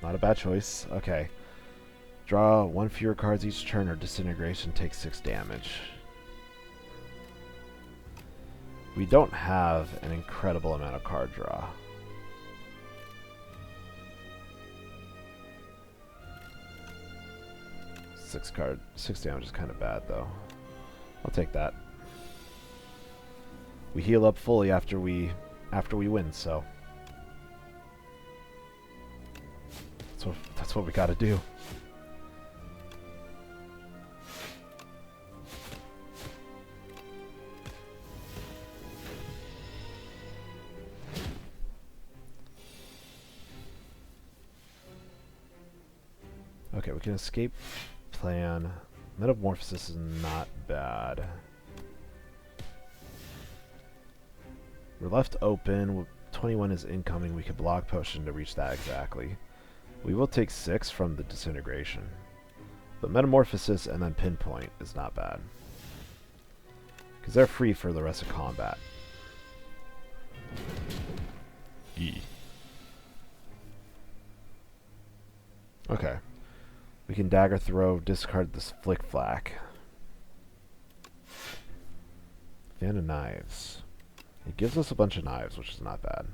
not a bad choice. Okay. Draw one fewer cards each turn or disintegration takes 6 damage. We don't have an incredible amount of card draw. Six damage is kind of bad though. I'll take that. We heal up fully after we win, so that's what we gotta do. Okay, we can escape plan. Metamorphosis is not bad. We're left open. 21 is incoming. We could block potion to reach that exactly. We will take 6 from the disintegration. But metamorphosis and then pinpoint is not bad. Because they're free for the rest of combat. Okay. We can dagger throw, discard this flick flack. Fan of knives. It gives us a bunch of knives, which is not bad.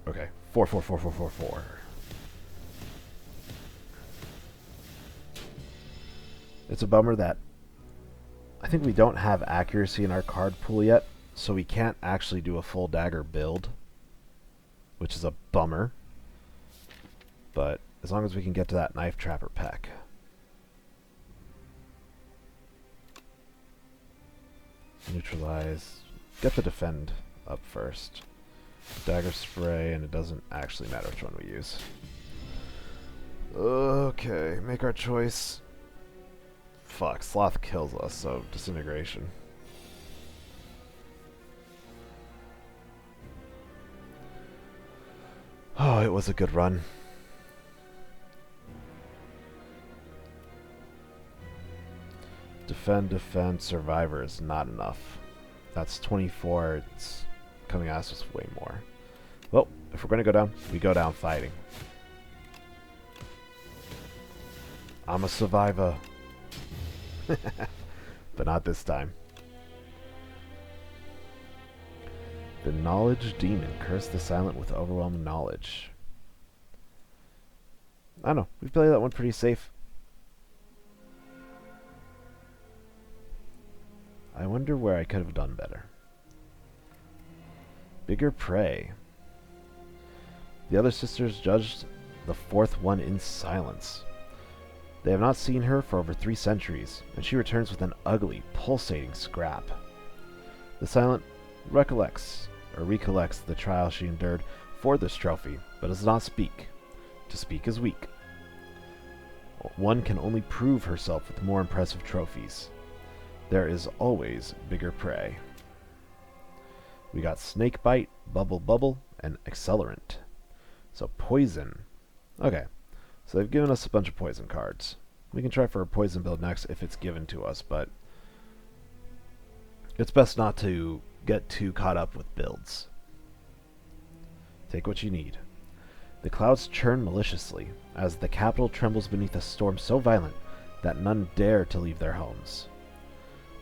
Okay, 4, 4, 4, 4, 4, 4. It's a bummer that I think we don't have accuracy in our card pool yet, so we can't actually do a full dagger build, which is a bummer. But as long as we can get to that knife, trap, or peck. Neutralize. Get the defend up first. Dagger spray, and it doesn't actually matter which one we use. Okay, make our choice. Fuck, sloth kills us, so disintegration. Oh, it was a good run. Defend, survivor is not enough. That's 24, it's coming at us with way more. Well, if we're going to go down, we go down fighting. I'm a survivor. But not this time. The Knowledge Demon. Curse the Silent with overwhelming knowledge. I don't know. We played that one pretty safe. I wonder where I could have done better. Bigger prey. The other sisters judged the fourth one in silence. They have not seen her for over 3 centuries, and she returns with an ugly, pulsating scrap. The Silent recollects the trial she endured for this trophy, but does not speak. To speak is weak. One can only prove herself with more impressive trophies. There is always bigger prey. We got Snakebite, Bubble, and Accelerant. So poison. Okay. So they've given us a bunch of poison cards. We can try for a poison build next if it's given to us, but it's best not to get too caught up with builds. Take what you need. The clouds churn maliciously, as the capital trembles beneath a storm so violent that none dare to leave their homes.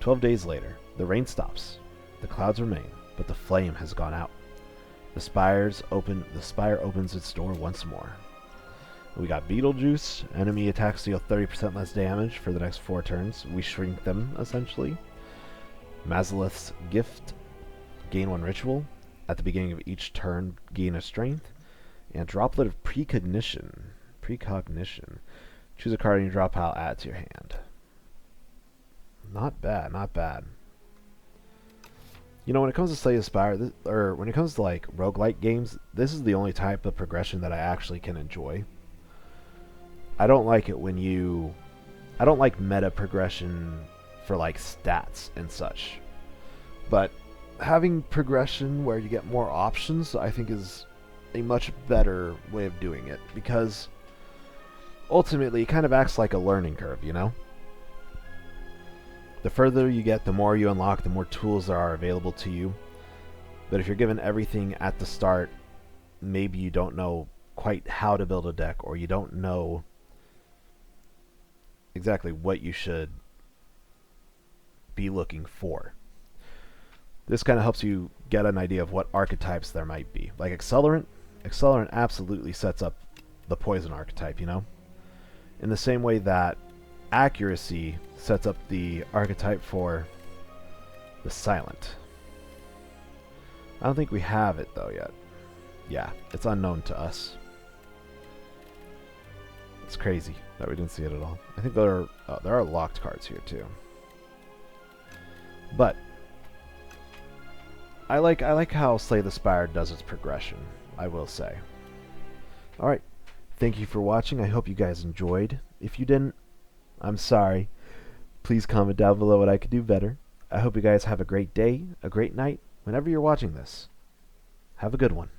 12 days later, the rain stops. The clouds remain, but the flame has gone out. The Spire opens its door once more. We got Beetlejuice. Enemy attacks deal 30% less damage for the next 4 turns. We shrink them, essentially. Mazalith's Gift. gain 1 ritual. At the beginning of each turn, gain a strength. And droplet of precognition. Precognition. Choose a card in your draw pile, add it to your hand. Not bad, not bad. You know, when it comes to Slay the Spire, or when it comes to like roguelike games, this is the only type of progression that I actually can enjoy. I don't like it when you... I don't like meta progression for like stats and such. But having progression where you get more options, I think is a much better way of doing it. Because ultimately, it kind of acts like a learning curve, you know? The further you get, the more you unlock, the more tools there are available to you. But if you're given everything at the start, maybe you don't know quite how to build a deck, or you don't know exactly what you should be looking for. This kind of helps you get an idea of what archetypes there might be. Like Accelerant. Accelerant absolutely sets up the poison archetype, you know? In the same way that Accuracy sets up the archetype for the Silent. I don't think we have it though yet. Yeah, it's unknown to us. It's crazy that we didn't see it at all. I think there are locked cards here too. But I like how Slay the Spire does its progression, I will say. Alright, thank you for watching. I hope you guys enjoyed. If you didn't, I'm sorry. Please comment down below what I could do better. I hope you guys have a great day, a great night, whenever you're watching this. Have a good one.